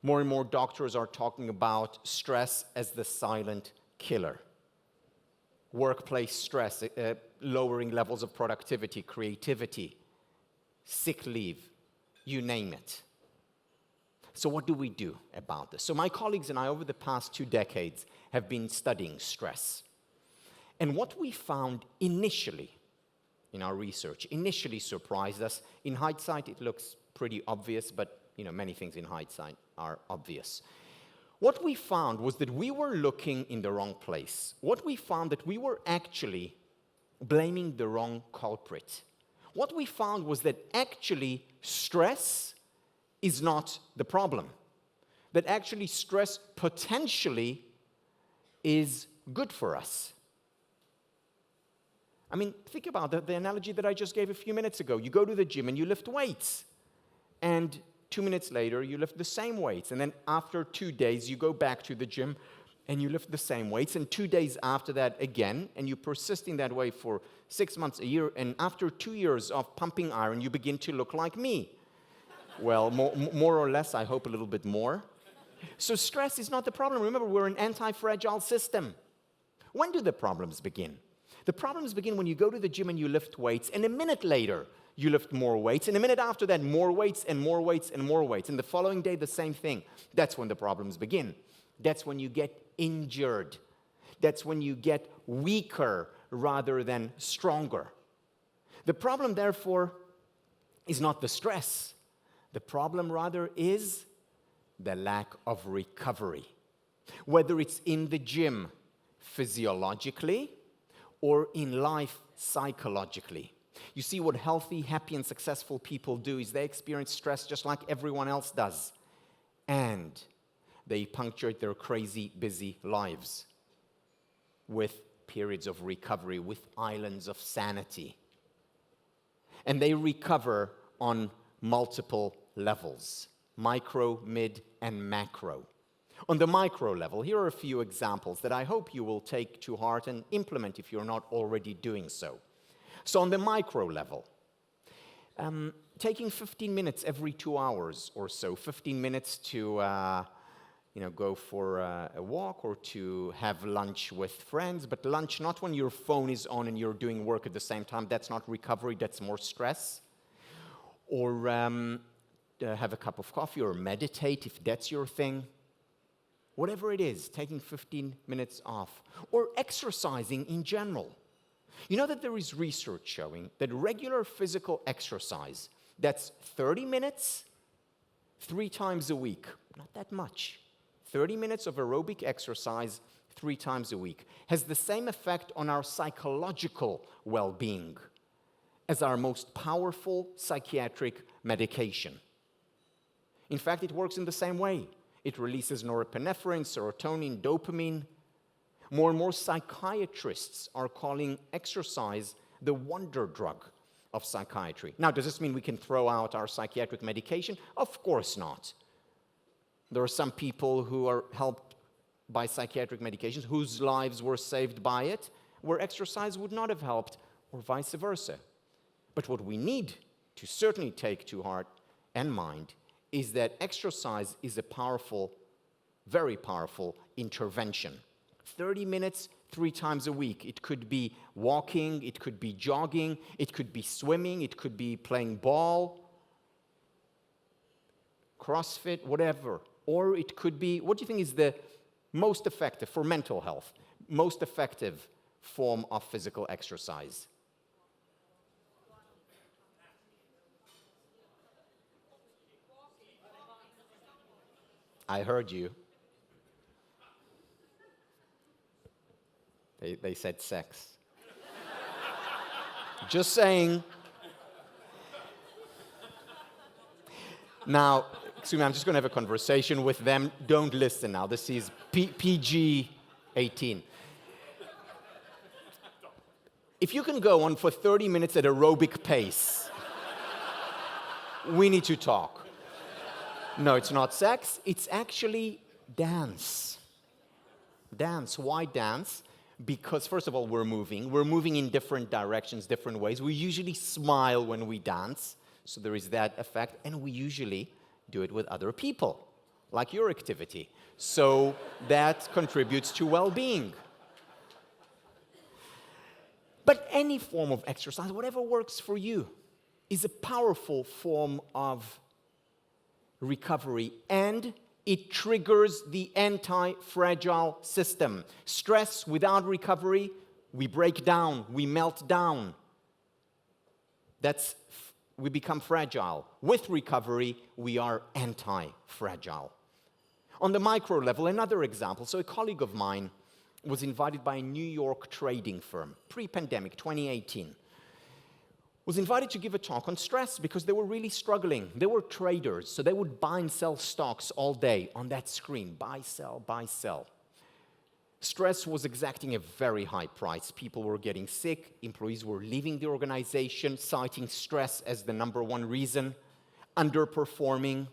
More and more doctors are talking about stress as the silent killer. Workplace stress, lowering levels of productivity, creativity, sick leave, you name it. So what do we do about this? So my colleagues and I, over the past 2 decades, have been studying stress. And what we found initially in our research, initially surprised us. In hindsight, it looks pretty obvious, but many things in hindsight are obvious. What we found was that we were looking in the wrong place. What we found that we were actually blaming the wrong culprit. What we found was that actually stress is not the problem. That actually stress potentially is good for us. I mean, think about the analogy that I just gave a few minutes ago. You go to the gym and you lift weights. And 2 minutes later, you lift the same weights. And then after 2 days, you go back to the gym and you lift the same weights. And 2 days after that again. And you persist in that way for 6 months, a year. And after 2 years of pumping iron, you begin to look like me. Well, more or less, I hope a little bit more. So stress is not the problem. Remember, we're an anti-fragile system. When do the problems begin? The problems begin when you go to the gym and you lift weights, and a minute later, you lift more weights, and a minute after that, more weights, and more weights, and more weights. And the following day, the same thing. That's when the problems begin. That's when you get injured. That's when you get weaker rather than stronger. The problem, therefore, is not the stress. The problem, rather, is the lack of recovery. Whether it's in the gym, physiologically, or in life, psychologically. You see, what healthy, happy, and successful people do is they experience stress just like everyone else does. And they punctuate their crazy, busy lives with periods of recovery, with islands of sanity. And they recover on multiple levels, micro, mid, and macro. On the micro level, here are a few examples that I hope you will take to heart and implement if you're not already doing so. So on the micro level, taking 15 minutes every 2 hours or so, 15 minutes to go for a walk or to have lunch with friends, but lunch not when your phone is on and you're doing work at the same time. That's not recovery, that's more stress. Or have a cup of coffee or meditate if that's your thing. Whatever it is, taking 15 minutes off. Or exercising in general. You know that there is research showing that regular physical exercise, that's 30 minutes, 3 times a week, not that much. 30 minutes of aerobic exercise 3 times a week has the same effect on our psychological well-being as our most powerful psychiatric medication. In fact, it works in the same way. It releases norepinephrine, serotonin, dopamine. More and more psychiatrists are calling exercise the wonder drug of psychiatry. Now, does this mean we can throw out our psychiatric medication? Of course not. There are some people who are helped by psychiatric medications whose lives were saved by it, where exercise would not have helped, or vice versa. But what we need to certainly take to heart and mind is that exercise is a powerful, very powerful intervention. 30 minutes, 3 times a week. It could be walking, it could be jogging, it could be swimming, it could be playing ball, CrossFit, whatever. Or it could be, what do you think is the most effective for mental health, most effective form of physical exercise? I heard you. They said sex. Just saying. Now, excuse me, I'm just going to have a conversation with them. Don't listen now. This is PG-18. If you can go on for 30 minutes at aerobic pace, we need to talk. No, it's not sex. It's actually dance. Dance. Why dance? Because, first of all, we're moving. We're moving in different directions, different ways. We usually smile when we dance, so there is that effect. And we usually do it with other people, like your activity. So that contributes to well-being. But any form of exercise, whatever works for you, is a powerful form of recovery, and it triggers the anti-fragile system. Stress without recovery, we break down, we melt down. We become fragile. With recovery, we are anti-fragile. On the micro level, another example. So a colleague of mine was invited by a New York trading firm, pre-pandemic, 2018. Was invited to give a talk on stress because they were really struggling. They were traders, so they would buy and sell stocks all day on that screen. Buy, sell, buy, sell. Stress was exacting a very high price. People were getting sick. Employees were leaving the organization, citing stress as the number one reason. Underperforming.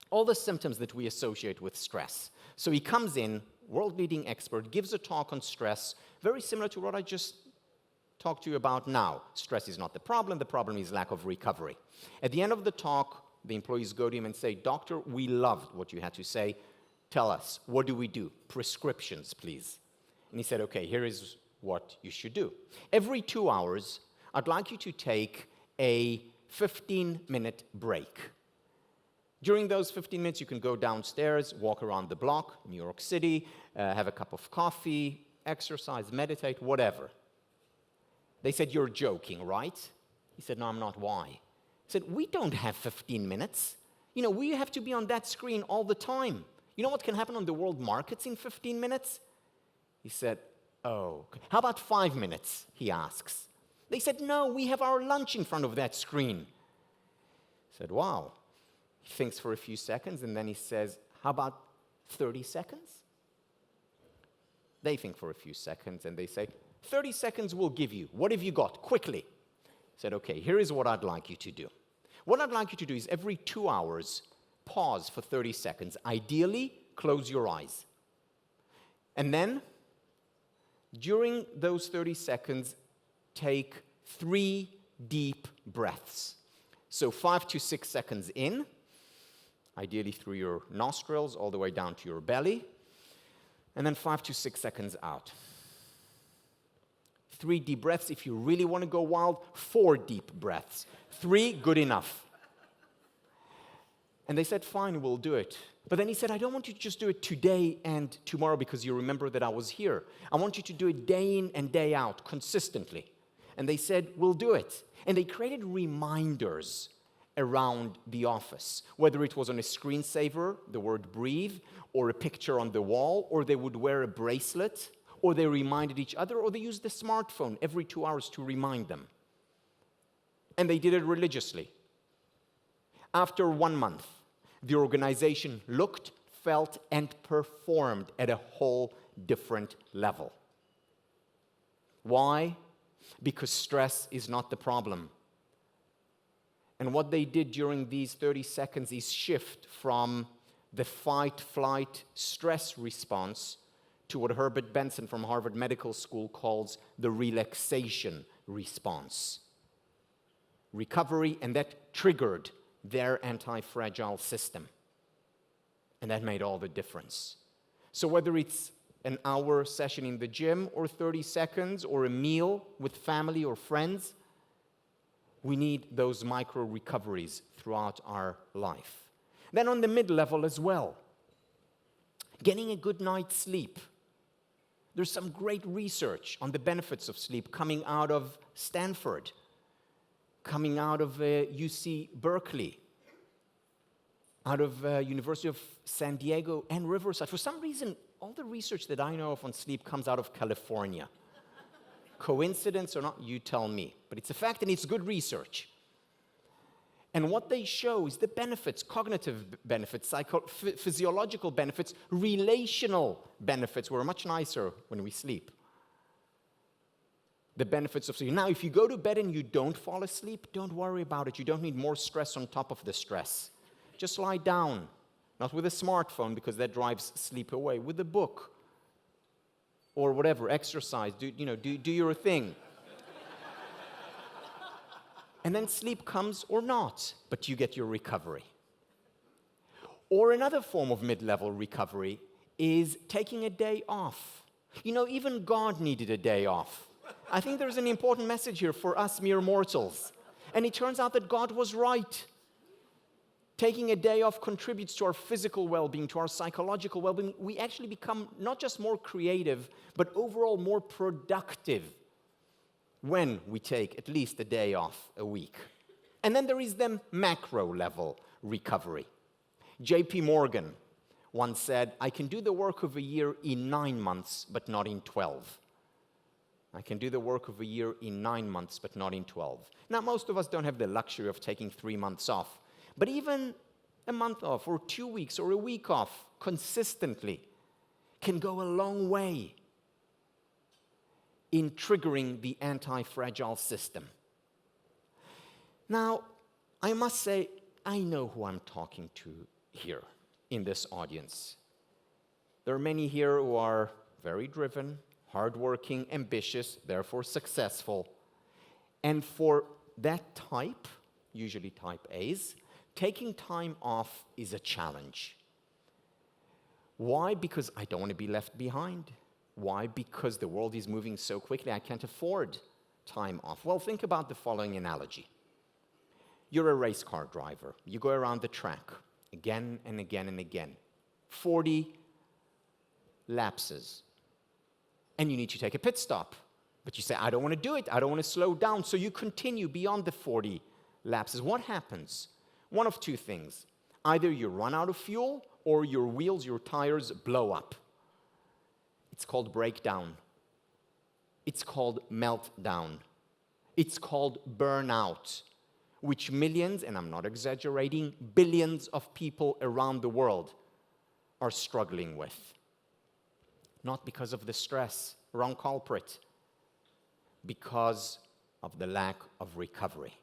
All the symptoms that we associate with stress. So he comes in, world-leading expert, gives a talk on stress, very similar to what I just talk to you about now. Stress is not the problem is lack of recovery. At the end of the talk, the employees go to him and say, "Doctor, we loved what you had to say. Tell us, what do we do? Prescriptions, please." And he said, "Okay, here is what you should do. Every 2 hours, I'd like you to take a 15-minute break. During those 15 minutes, you can go downstairs, walk around the block, New York City, have a cup of coffee, exercise, meditate, whatever. They said, "You're joking, right?" He said, "No, I'm not. Why?" He said, "We don't have 15 minutes. You know, we have to be on that screen all the time. You know what can happen on the world markets in 15 minutes?" He said, "Oh, how about 5 minutes?" he asks. They said, "No, we have our lunch in front of that screen." He said, "Wow." He thinks for a few seconds, and then he says, "How about 30 seconds?" They think for a few seconds, and they say, 30 seconds we'll give you. What have you got? Quickly. He said, "Okay, here is what I'd like you to do. What I'd like you to do is every 2 hours, pause for 30 seconds. Ideally, close your eyes. And then, during those 30 seconds, take 3 deep breaths. So 5 to 6 seconds in, ideally through your nostrils all the way down to your belly, and then 5 to 6 seconds out. 3 deep breaths. If you really want to go wild, 4 deep breaths. 3, good enough. And they said, "Fine, we'll do it." But then he said, "I don't want you to just do it today and tomorrow because you remember that I was here. I want you to do it day in and day out, consistently." And they said, "We'll do it." And they created reminders around the office, whether it was on a screensaver, the word breathe, or a picture on the wall, or they would wear a bracelet, or they reminded each other, or they used the smartphone every 2 hours to remind them. And they did it religiously. After 1 month, the organization looked, felt, and performed at a whole different level. Why? Because stress is not the problem. And what they did during these 30 seconds is shift from the fight-flight stress response to what Herbert Benson from Harvard Medical School calls the relaxation response. Recovery, and that triggered their anti-fragile system. And that made all the difference. So whether it's an hour session in the gym or 30 seconds or a meal with family or friends, we need those micro recoveries throughout our life. Then on the mid-level as well, getting a good night's sleep. There's some great research on the benefits of sleep coming out of Stanford, coming out of UC Berkeley, out of University of San Diego and Riverside. For some reason, all the research that I know of on sleep comes out of California. Coincidence or not, you tell me. But it's a fact and it's good research. And what they show is the benefits, cognitive benefits, physiological benefits, relational benefits. We're much nicer when we sleep. The benefits of sleep. Now, if you go to bed and you don't fall asleep, don't worry about it. You don't need more stress on top of the stress. Just lie down. Not with a smartphone, because that drives sleep away. With a book. Or whatever, exercise. Do your thing. And then sleep comes or not, but you get your recovery. Or another form of mid-level recovery is taking a day off. You know, even God needed a day off. I think there's an important message here for us mere mortals. And it turns out that God was right. Taking a day off contributes to our physical well-being, to our psychological well-being. We actually become not just more creative, but overall more productive when we take at least a day off a week. And then there is the macro-level recovery. J.P. Morgan once said, "I can do the work of a year in 9 months, but not in 12. I can do the work of a year in 9 months, but not in 12. Now, most of us don't have the luxury of taking 3 months off. But even a month off, or 2 weeks, or a week off, consistently, can go a long way in triggering the anti-fragile system. Now, I must say, I know who I'm talking to here in this audience. There are many here who are very driven, hardworking, ambitious, therefore successful. And for that type, usually type A's, taking time off is a challenge. Why? Because I don't want to be left behind. Why? Because the world is moving so quickly, I can't afford time off. Well, think about the following analogy. You're a race car driver. You go around the track again and again and again. 40 lapses. And you need to take a pit stop. But you say, I don't want to do it. I don't want to slow down. So you continue beyond the 40 lapses. What happens? One of two things. Either you run out of fuel or your wheels, your tires blow up. It's called breakdown. It's called meltdown. It's called burnout, which millions, and I'm not exaggerating, billions of people around the world are struggling with. Not because of the stress, wrong culprit, because of the lack of recovery.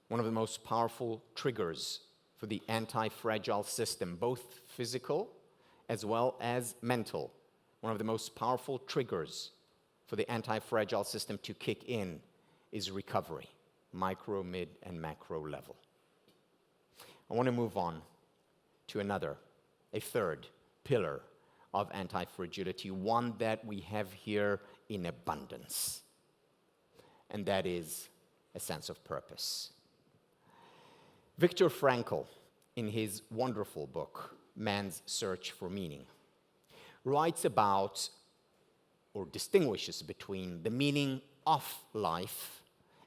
One of the most powerful triggers for the anti-fragile system, both physical as well as mental, one of the most powerful triggers for the anti-fragile system to kick in is recovery, micro, mid, and macro level. I want to move on to a third pillar of anti-fragility, one that we have here in abundance, and that is a sense of purpose. Viktor Frankl, in his wonderful book, Man's Search for Meaning, writes about or distinguishes between the meaning of life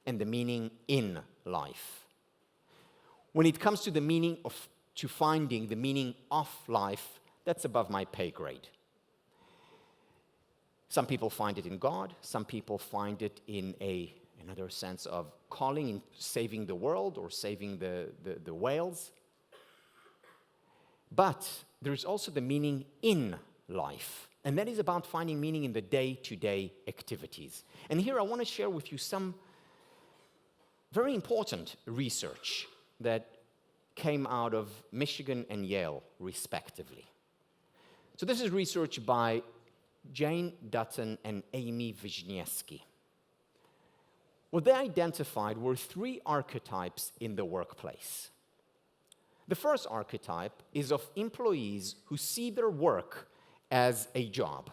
and the meaning in life. When it comes to finding the meaning of life, that's above my pay grade. Some people find it in God, some people find it in another sense of calling, in saving the world or saving the whales. But there's also the meaning in life, and that is about finding meaning in the day-to-day activities. And here I want to share with you some very important research that came out of Michigan and Yale, respectively. So this is research by Jane Dutton and Amy Wisniewski. What they identified were 3 archetypes in the workplace. The first archetype is of employees who see their work as a job.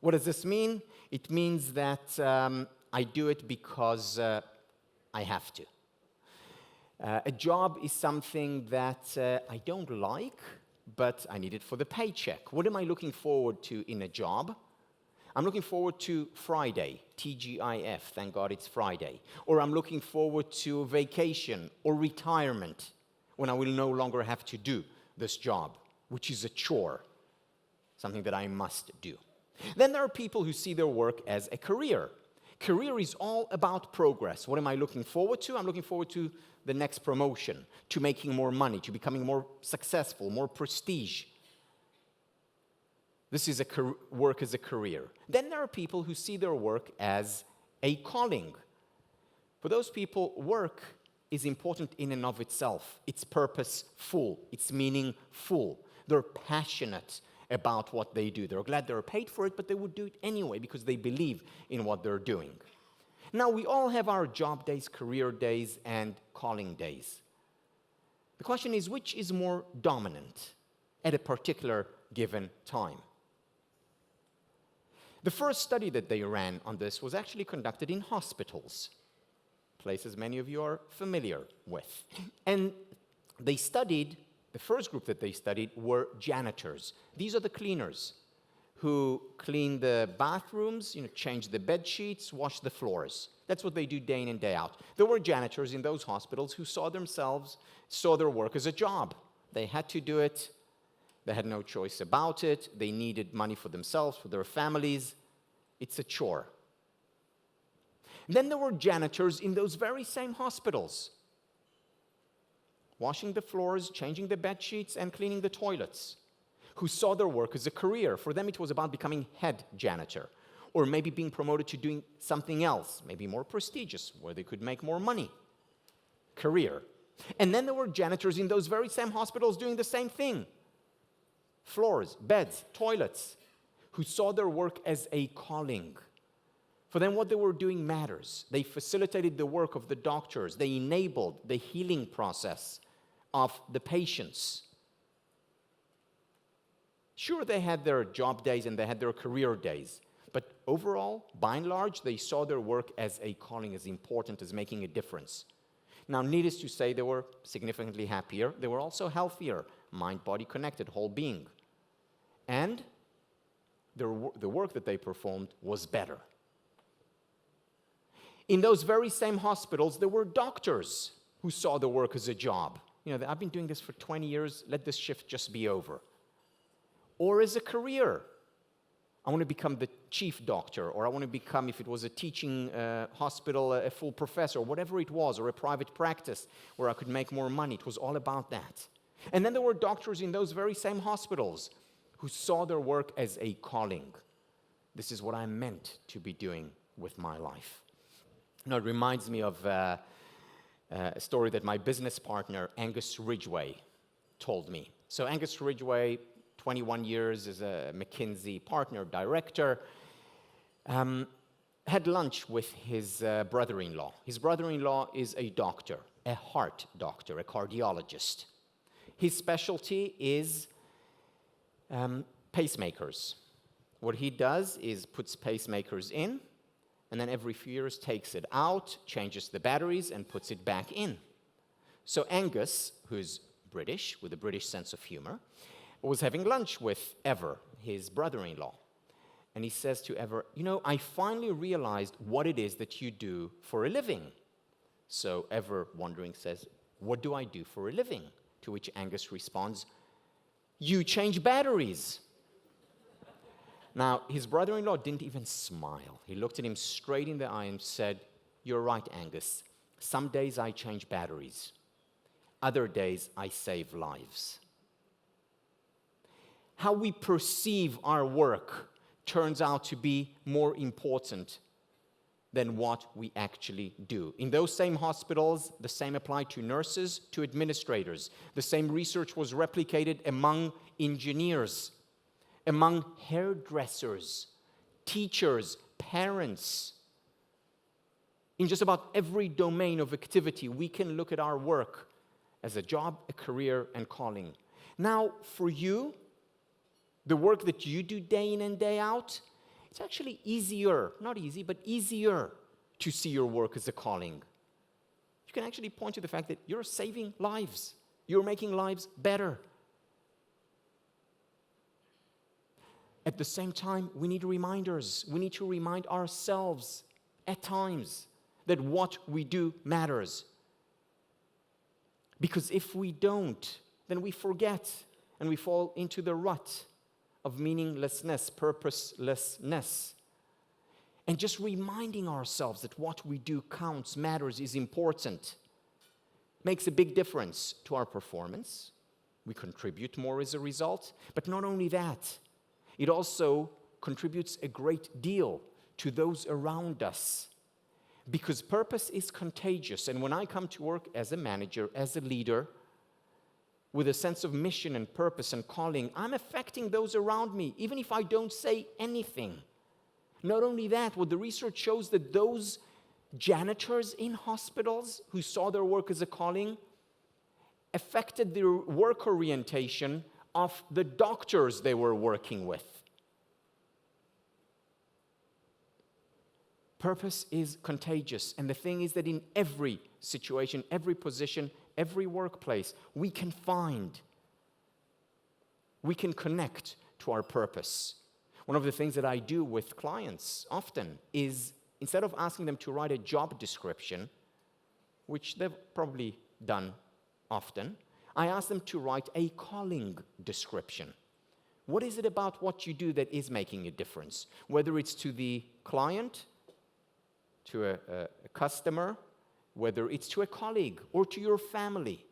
What does this mean? It means that I do it because I have to. A job is something that I don't like, but I need it for the paycheck. What am I looking forward to in a job? I'm looking forward to Friday, TGIF, thank God it's Friday. Or I'm looking forward to vacation or retirement when I will no longer have to do this job, which is a chore, something that I must do. Then there are people who see their work as a career. Career is all about progress. What am I looking forward to? I'm looking forward to the next promotion, to making more money, to becoming more successful, more prestige. This is work as a career. Then there are people who see their work as a calling. For those people, work is important in and of itself. It's purposeful. It's meaningful. They're passionate about what they do. They're glad they're paid for it, but they would do it anyway because they believe in what they're doing. Now, we all have our job days, career days, and calling days. The question is, which is more dominant at a particular given time? The first study that they ran on this was actually conducted in hospitals, places many of you are familiar with. And they studied, the first group that they studied were janitors. These are the cleaners who clean the bathrooms, change the bed sheets, wash the floors. That's what they do day in and day out. There were janitors in those hospitals who saw their work as a job. They had to do it. They had no choice about it. They needed money for themselves, for their families. It's a chore. Then there were janitors in those very same hospitals, washing the floors, changing the bed sheets, and cleaning the toilets, who saw their work as a career. For them, it was about becoming head janitor, or maybe being promoted to doing something else, maybe more prestigious, where they could make more money. Career. And then there were janitors in those very same hospitals doing the same thing. Floors, beds, toilets, who saw their work as a calling. For them, what they were doing matters. They facilitated the work of the doctors. They enabled the healing process of the patients. Sure, they had their job days and they had their career days, but overall, by and large, they saw their work as a calling, as important as making a difference. Now, needless to say, they were significantly happier. They were also healthier, mind-body connected, whole being. And the work that they performed was better. In those very same hospitals, there were doctors who saw the work as a job. You know, I've been doing this for 20 years, let this shift just be over. Or as a career. I want to become the chief doctor, or I want to become, if it was a teaching hospital, a full professor, whatever it was, or a private practice where I could make more money. It was all about that. And then there were doctors in those very same hospitals who saw their work as a calling. This is what I'm meant to be doing with my life. Now, it reminds me of a story that my business partner, Angus Ridgway, told me. So Angus Ridgway, 21 years as a McKinsey partner director, had lunch with his brother-in-law. His brother-in-law is a doctor, a heart doctor, a cardiologist. His specialty is pacemakers. What he does is puts pacemakers in, and then every few years takes it out, changes the batteries, and puts it back in. So Angus, who's British, with a British sense of humor, was having lunch with Ever, his brother-in-law. And he says to Ever, you know, I finally realized what it is that you do for a living. So Ever, wondering, says, what do I do for a living? To which Angus responds, you change batteries. Now, his brother-in-law didn't even smile. He looked at him straight in the eye and said, you're right, Angus. Some days I change batteries. Other days I save lives. How we perceive our work turns out to be more important than what we actually do. In those same hospitals, the same applied to nurses, to administrators. The same research was replicated among engineers, among hairdressers, teachers, parents. In just about every domain of activity, we can look at our work as a job, a career, and calling. Now, for you, the work that you do day in and day out, it's actually easier, not easy, but easier to see your work as a calling. You can actually point to the fact that you're saving lives. You're making lives better. At the same time, we need reminders. We need to remind ourselves at times that what we do matters. Because if we don't, then we forget and we fall into the rut of meaninglessness, purposelessness. And just reminding ourselves that what we do counts, matters, is important, makes a big difference to our performance. We contribute more as a result. But not only that, it also contributes a great deal to those around us. Because purpose is contagious. And when I come to work as a manager, as a leader, with a sense of mission and purpose and calling, I'm affecting those around me, even if I don't say anything. Not only that, what the research shows that those janitors in hospitals who saw their work as a calling affected their work orientation of the doctors they were working with. Purpose is contagious, and the thing is that in every situation, every position, every workplace, we can connect to our purpose. One of the things that I do with clients often is, instead of asking them to write a job description, which they've probably done often, I ask them to write a calling description. What is it about what you do that is making a difference? Whether it's to the client, to a customer, whether it's to a colleague or to your family.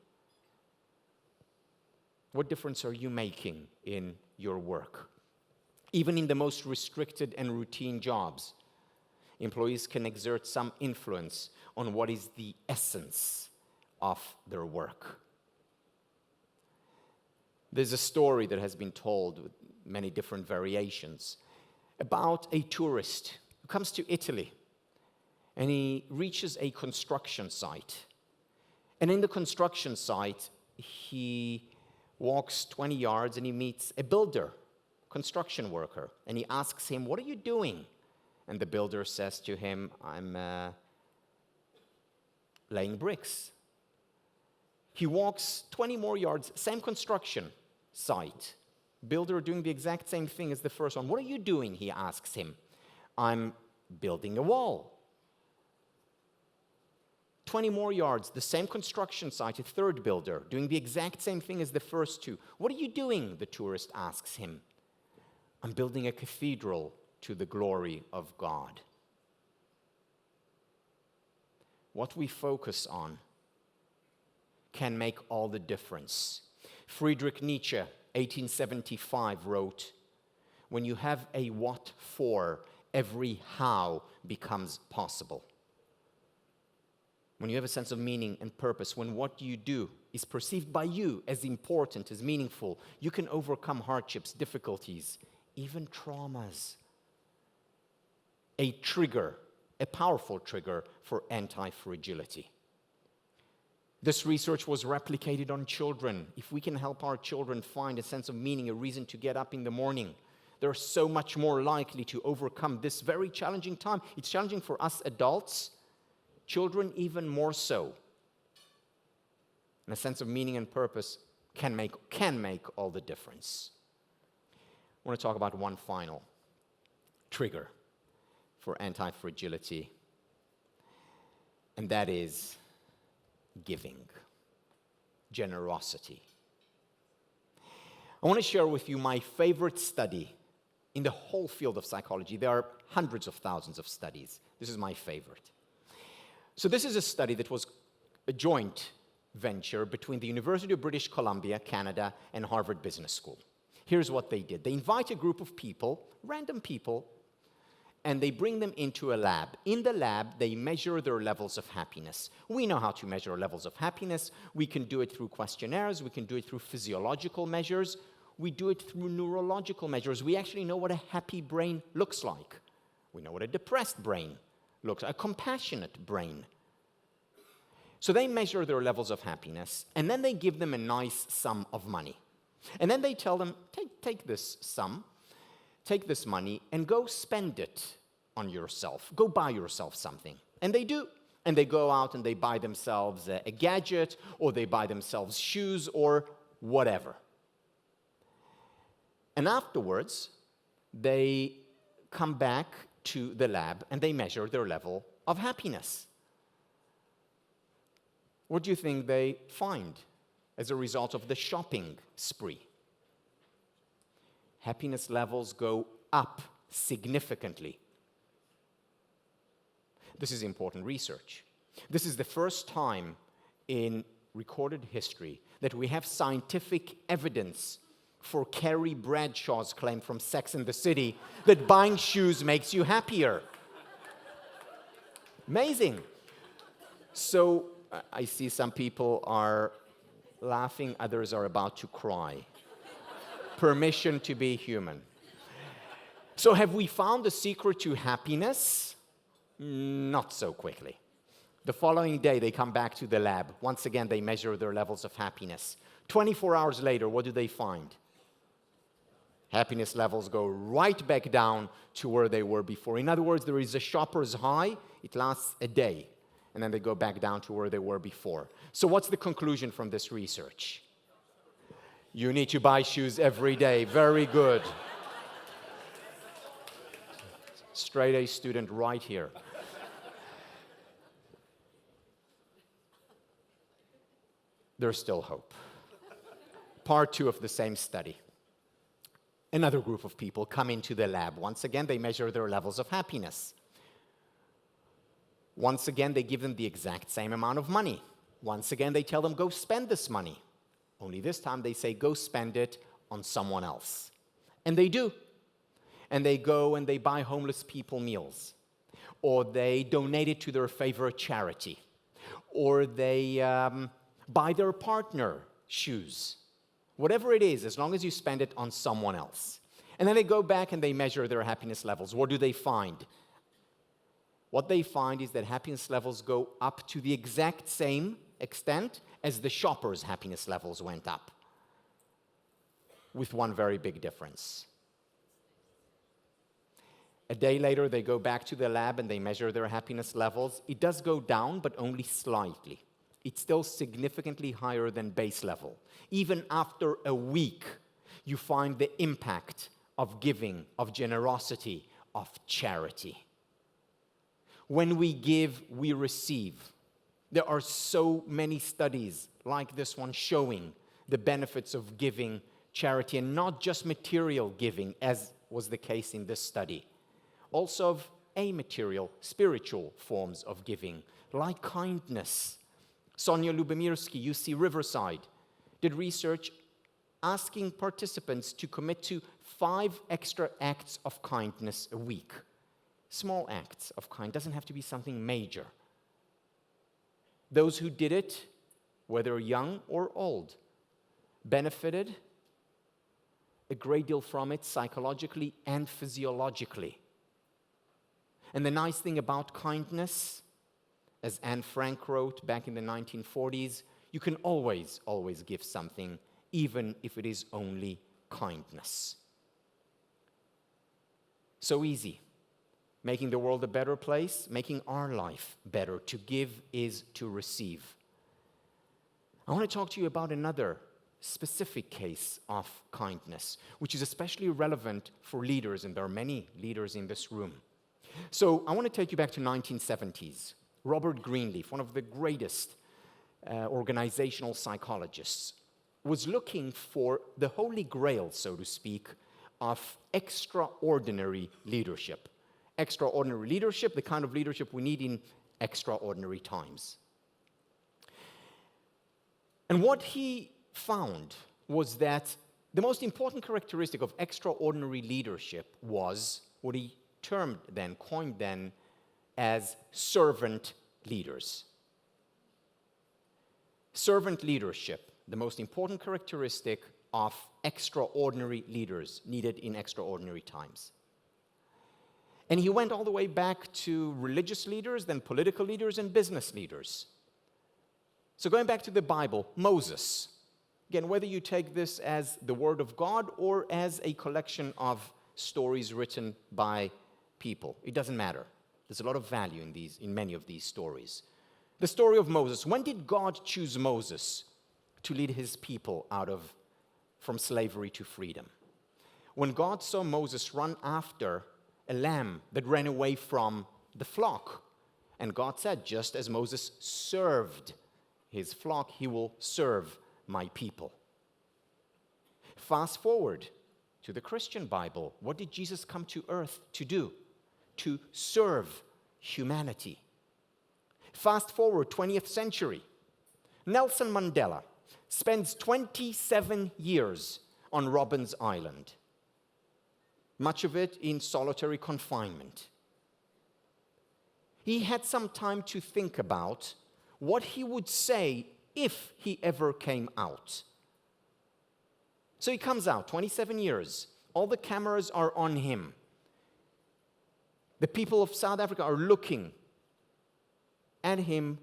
What difference are you making in your work? Even in the most restricted and routine jobs, employees can exert some influence on what is the essence of their work. There's a story that has been told with many different variations about a tourist who comes to Italy. And he reaches a construction site. And in the construction site, he walks 20 yards and he meets a builder, construction worker. And he asks him, what are you doing? And the builder says to him, I'm laying bricks. He walks 20 more yards, same construction site. builder doing the exact same thing as the first one. What are you doing? He asks him. I'm building a wall. 20 more yards, the same construction site, a third builder, doing the exact same thing as the first two. What are you doing? The tourist asks him. I'm building a cathedral to the glory of God. What we focus on can make all the difference. Friedrich Nietzsche, 1875, wrote, when you have a what for, every how becomes possible. When you have a sense of meaning and purpose, when what you do is perceived by you as important, as meaningful, you can overcome hardships, difficulties, even traumas. A trigger, a powerful trigger for anti-fragility. This research was replicated on children. If we can help our children find a sense of meaning, a reason to get up in the morning, they're so much more likely to overcome this very challenging time. It's challenging for us adults, children even more so. And a sense of meaning and purpose can make all the difference. I want to talk about one final trigger for anti-fragility, and that is giving, generosity. I want to share with you my favorite study in the whole field of psychology. There are hundreds of thousands of studies. This is my favorite. So this is a study that was a joint venture between the University of British Columbia, Canada, and Harvard Business School. Here's what they did. They invite a group of people, random people, and they bring them into a lab. In the lab, they measure their levels of happiness. We know how to measure levels of happiness. We can do it through questionnaires. We can do it through physiological measures. We do it through neurological measures. We actually know what a happy brain looks like. We know what a depressed brain looks like, a compassionate brain. So they measure their levels of happiness, and then they give them a nice sum of money. And then they tell them, take this sum, take this money, and go spend it on yourself. Go buy yourself something. And they do. And they go out and they buy themselves a gadget, or they buy themselves shoes, or whatever. And afterwards, they come back to the lab and they measure their level of happiness. What do you think they find as a result of the shopping spree? Happiness levels go up significantly. This is important research. This is the first time in recorded history that we have scientific evidence for Carrie Bradshaw's claim from Sex and the City that buying shoes makes you happier. Amazing. So I see some people are laughing, others are about to cry. Permission to be human. So have we found the secret to happiness? Not so quickly. The following day, they come back to the lab. Once again, they measure their levels of happiness. 24 hours later, what do they find? Happiness levels go right back down to where they were before. In other words, there is a shopper's high. It lasts a day. And then they go back down to where they were before. So what's the conclusion from this research? You need to buy shoes every day. Very good. Straight A student right here. There's still hope. Part 2 of the same study. Another group of people come into the lab. Once again, they measure their levels of happiness. Once again, they give them the exact same amount of money. Once again, they tell them, go spend this money. Only this time, they say, go spend it on someone else. And they do. And they go and they buy homeless people meals. Or they donate it to their favorite charity. Or they buy their partner shoes. Whatever it is, as long as you spend it on someone else. And then they go back and they measure their happiness levels. What do they find? What they find is that happiness levels go up to the exact same extent as the shopper's happiness levels went up. With one very big difference. A day later, they go back to the lab and they measure their happiness levels. It does go down, but only slightly. It's still significantly higher than base level. Even after a week, you find the impact of giving, of generosity, of charity. When we give, we receive. There are so many studies like this one showing the benefits of giving charity, and not just material giving, as was the case in this study. Also of amaterial, spiritual forms of giving, like kindness. Sonia Lubomirsky, UC Riverside, did research asking participants to commit to 5 extra acts of kindness a week. Small acts of kindness, doesn't have to be something major. Those who did it, whether young or old, benefited a great deal from it psychologically and physiologically. And the nice thing about kindness, as Anne Frank wrote back in the 1940s, you can always give something, even if it is only kindness. So easy. Making the world a better place, making our life better. To give is to receive. I want to talk to you about another specific case of kindness, which is especially relevant for leaders, and there are many leaders in this room. So I want to take you back to 1970s. Robert Greenleaf, one of the greatest organizational psychologists, was looking for the holy grail, so to speak, of extraordinary leadership. Extraordinary leadership, the kind of leadership we need in extraordinary times. And what he found was that the most important characteristic of extraordinary leadership was what he coined then as servant leaders. Servant leadership, the most important characteristic of extraordinary leaders needed in extraordinary times. And he went all the way back to religious leaders, then political leaders, and business leaders. So going back to the Bible, Moses. Again, whether you take this as the Word of God or as a collection of stories written by people, it doesn't matter. There's a lot of value in many of these stories. The story of Moses. When did God choose Moses to lead his people from slavery to freedom? When God saw Moses run after a lamb that ran away from the flock, and God said, just as Moses served his flock, he will serve my people. Fast forward to the Christian Bible. What did Jesus come to earth to do? To serve humanity. Fast forward 20th century. Nelson Mandela spends 27 years on Robben Island, much of it in solitary confinement. He had some time to think about what he would say if he ever came out. So he comes out, 27 years. All the cameras are on him. The people of South Africa are looking at him,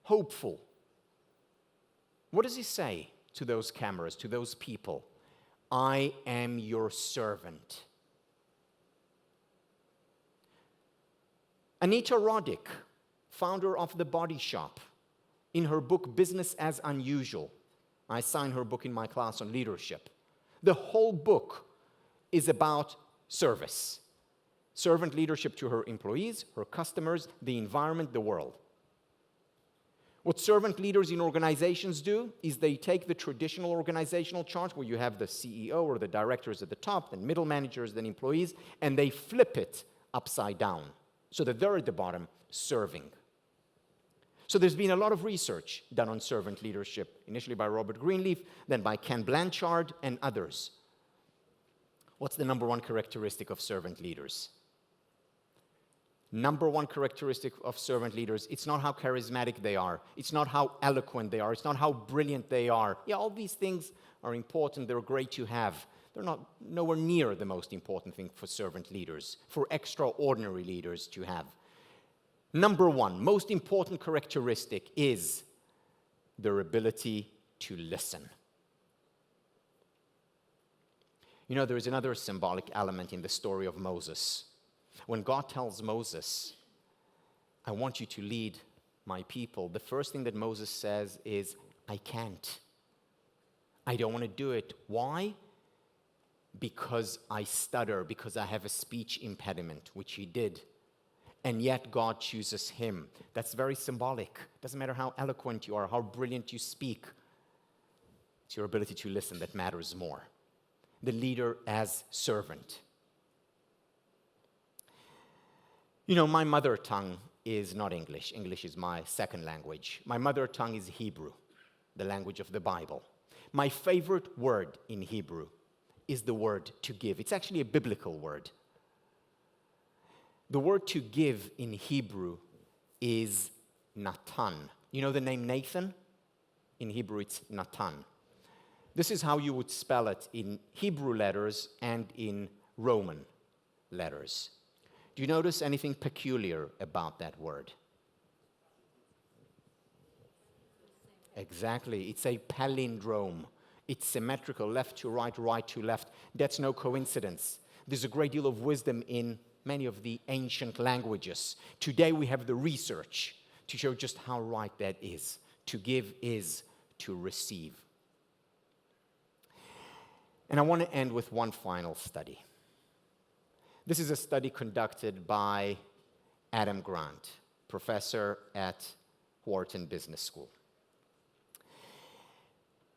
hopeful. What does he say to those cameras, to those people? I am your servant. Anita Roddick, founder of The Body Shop, in her book, Business as Unusual, I assigned her book in my class on leadership. The whole book is about service. Servant leadership to her employees, her customers, the environment, the world. What servant leaders in organizations do is they take the traditional organizational chart where you have the CEO or the directors at the top, then middle managers, then employees, and they flip it upside down so that they're at the bottom serving. So there's been a lot of research done on servant leadership, initially by Robert Greenleaf, then by Ken Blanchard and others. What's the number one characteristic of servant leaders? Number one characteristic of servant leaders, it's not how charismatic they are. It's not how eloquent they are. It's not how brilliant they are. Yeah, all these things are important. They're great to have. They're nowhere near the most important thing for servant leaders, for extraordinary leaders to have. Number one, most important characteristic is their ability to listen. You know, there is another symbolic element in the story of Moses. When God tells Moses, I want you to lead my people, the first thing that Moses says is, I can't. I don't want to do it. Why? because I stutter, because I have a speech impediment, which he did. And yet God chooses him. That's very symbolic. Doesn't matter how eloquent you are, how brilliant you speak. It's your ability to listen that matters more. The leader as servant. You know, my mother tongue is not English. English is my second language. My mother tongue is Hebrew, the language of the Bible. My favorite word in Hebrew is the word to give. It's actually a biblical word. The word to give in Hebrew is Natan. You know the name Nathan? In Hebrew, it's Natan. This is how you would spell it in Hebrew letters and in Roman letters. Do you notice anything peculiar about that word? Exactly. It's a palindrome. It's symmetrical, left to right, right to left. That's no coincidence. There's a great deal of wisdom in many of the ancient languages. Today we have the research to show just how right that is. To give is to receive. And I want to end with one final study. This is a study conducted by Adam Grant, professor at Wharton Business School.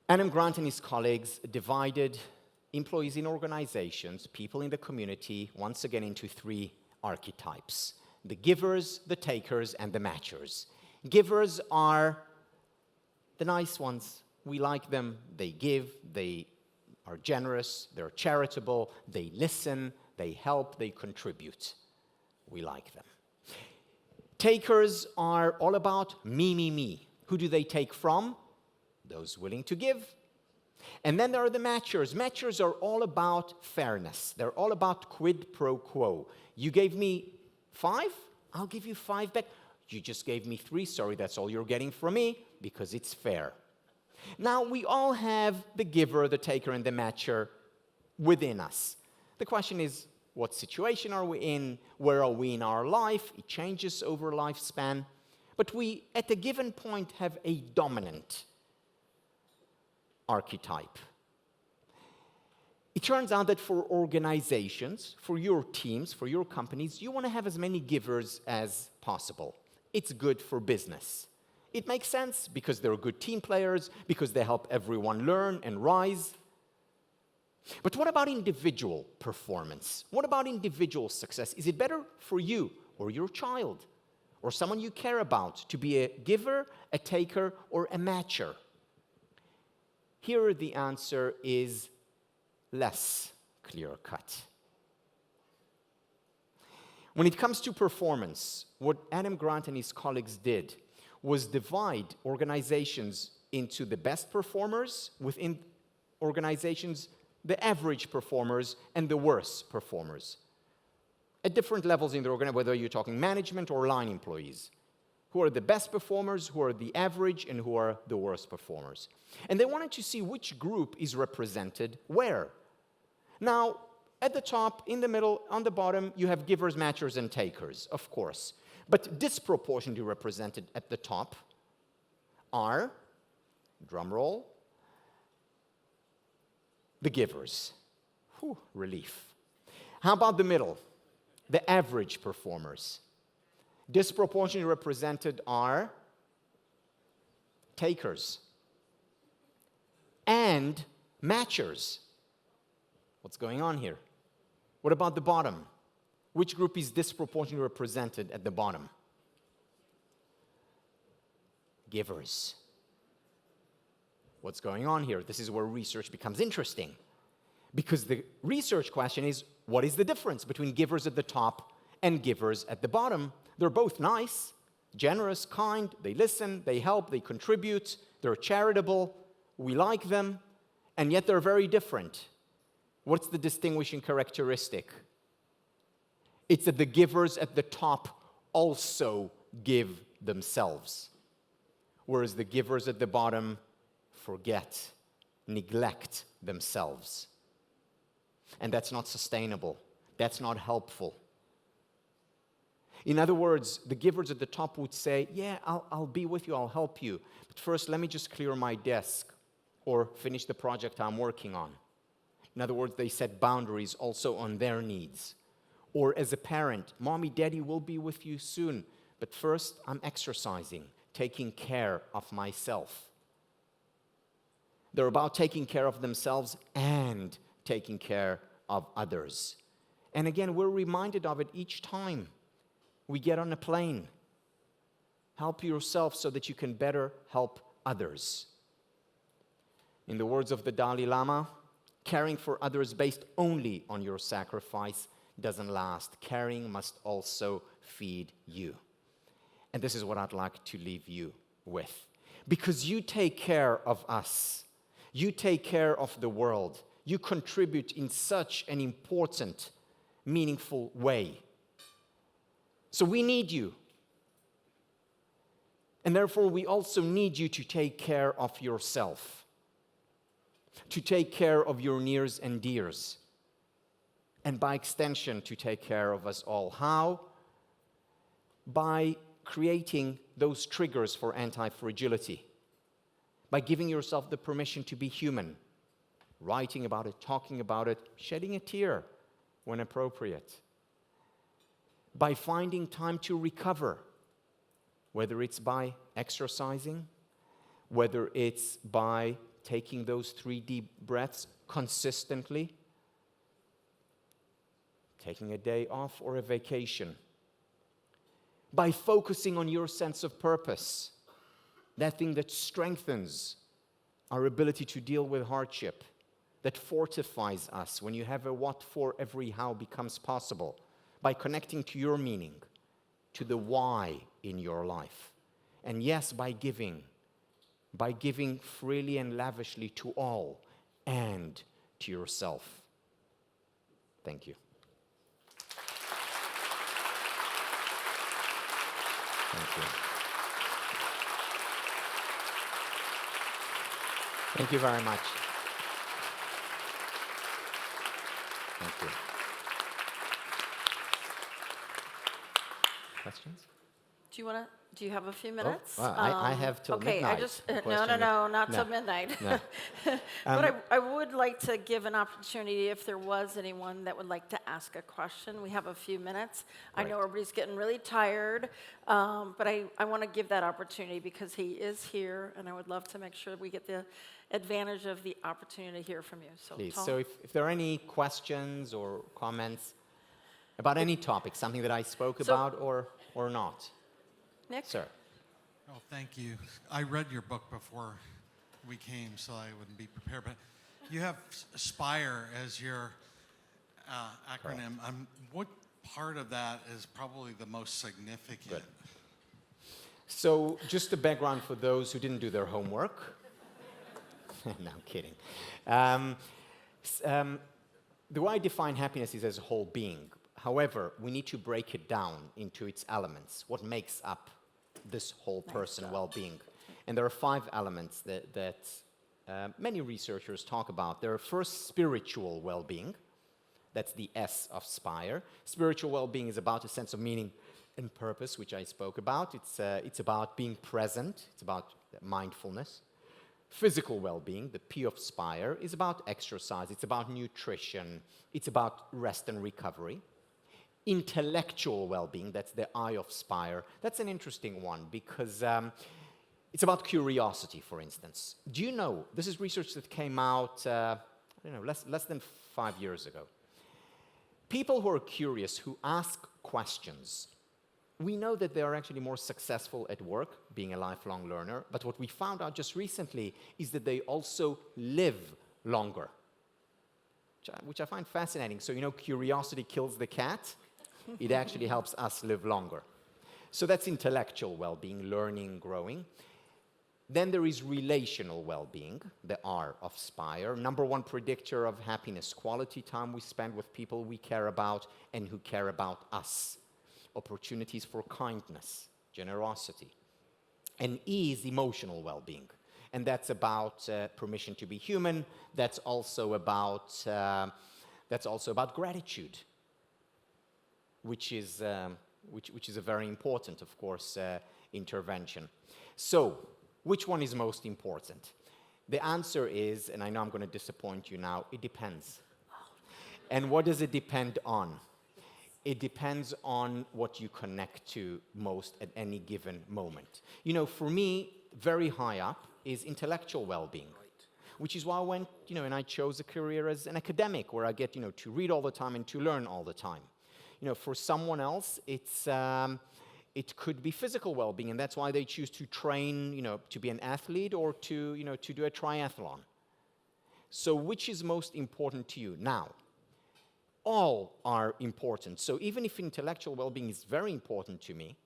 Adam Grant and his colleagues divided employees in organizations, people in the community, once again into three archetypes: the givers, the takers, and the matchers. Givers are the nice ones. We like them. They give, they are generous, they're charitable, they listen, they help, they contribute. We like them. Takers are all about me, me, me. Who do they take from? Those willing to give. And then there are the matchers. Matchers are all about fairness. They're all about quid pro quo. You gave me 5, I'll give you 5 back. You just gave me 3, sorry, that's all you're getting from me, because it's fair. Now, we all have the giver, the taker, and the matcher within us. The question is, what situation are we in? Where are we in our life? It changes over lifespan. But we, at a given point, have a dominant archetype. It turns out that for organizations, for your teams, for your companies, you want to have as many givers as possible. It's good for business. It makes sense because they're good team players, because they help everyone learn and rise. But what about individual performance? What about individual success? Is it better for you or your child or someone you care about to be a giver, a taker, or a matcher? Here the answer is less clear-cut. When it comes to performance, what Adam Grant and his colleagues did was divide organizations into the best performers, within organizations, the average performers, and the worst performers. At different levels in the organization, whether you're talking management or line employees. Who are the best performers, who are the average, and who are the worst performers. And they wanted to see which group is represented where. Now, at the top, in the middle, on the bottom, you have givers, matchers, and takers, of course. But disproportionately represented at the top are, drum roll, the givers. Whew, relief. How about the middle? The average performers. Disproportionately represented are takers and matchers. What's going on here? What about the bottom? Which group is disproportionately represented at the bottom? Givers. What's going on here? This is where research becomes interesting. Because the research question is, what is the difference between givers at the top and givers at the bottom? They're both nice, generous, kind, they listen, they help, they contribute, they're charitable, we like them, and yet they're very different. What's the distinguishing characteristic? It's that the givers at the top also give themselves, whereas the givers at the bottom forget, neglect themselves. And that's not sustainable. That's not helpful. In other words, the givers at the top would say, yeah, I'll be with you, I'll help you. But first, let me just clear my desk or finish the project I'm working on. In other words, they set boundaries also on their needs. Or as a parent, mommy, daddy will be with you soon, but first I'm exercising, taking care of myself. They're about taking care of themselves and taking care of others. And again, we're reminded of it each time we get on a plane. Help yourself so that you can better help others. In the words of the Dalai Lama, caring for others based only on your sacrifice doesn't last. Caring must also feed you. And this is what I'd like to leave you with. Because you take care of us, you take care of the world, you contribute in such an important, meaningful way. So we need you. And therefore, we also need you to take care of yourself, to take care of your nears and dears, and by extension, to take care of us all. How? By creating those triggers for anti-fragility, by giving yourself the permission to be human, writing about it, talking about it, shedding a tear when appropriate, by finding time to recover, whether it's by exercising, whether it's by taking those 3 deep breaths consistently, taking a day off or a vacation, by focusing on your sense of purpose, that thing that strengthens our ability to deal with hardship, that fortifies us when you have a what for every how becomes possible, by connecting to your meaning, to the why in your life. And yes, by giving freely and lavishly to all and to yourself. Thank you. Thank you. Thank you very much. Thank you. Questions? Do you have a few minutes? Well, I have till okay, midnight. No, not till midnight. No. But I would like to give an opportunity if there was anyone that would like to ask a question. We have a few minutes. I know everybody's getting really tired, but I want to give that opportunity because he is here, and I would love to make sure we get the advantage of the opportunity to hear from you. So, Please. Tom? So if there are any questions or comments about any topic, something that I spoke about or not. Nick? Sir. Oh, thank you. I read your book before we came, so I wouldn't be prepared. But you have SPIRE as your acronym. What part of that is probably the most significant? Good. So just a background for those who didn't do their homework. No, I'm kidding. The way I define happiness is as a whole being. However, we need to break it down into its elements, what makes up this whole person well-being. And there are 5 elements that many researchers talk about. There are first spiritual well-being. That's the S of SPIRE. Spiritual well-being is about a sense of meaning and purpose, which I spoke about. It's about being present. It's about mindfulness. Physical well-being, the P of SPIRE, is about exercise. It's about nutrition. It's about rest and recovery. Intellectual well-being, that's the I of SPIRE. That's an interesting one because it's about curiosity, for instance. Do you know, this is research that came out, less than 5 years ago. People who are curious, who ask questions, we know that they are actually more successful at work, being a lifelong learner, but what we found out just recently is that they also live longer, which I find fascinating. So, curiosity kills the cat. It actually helps us live longer. So that's intellectual well-being, learning, growing. Then there is relational well-being, the R of SPIRE. Number 1 predictor of happiness, quality time we spend with people we care about and who care about us. Opportunities for kindness, generosity. And E is emotional well-being. And that's about permission to be human. That's also about gratitude, which is a very important, of course, intervention. So, which one is most important? The answer is, and I know I'm going to disappoint you now, it depends. And what does it depend on? It depends on what you connect to most at any given moment. You know, for me, very high up is intellectual well-being, which is why I went, you know, and I chose a career as an academic where I get, you know, to read all the time and to learn all the time. You know, for someone else, it could be physical well-being, and that's why they choose to train, you know, to be an athlete or to, you know, to do a triathlon. So which is most important to you? Now, all are important. So even if intellectual well-being is very important to me,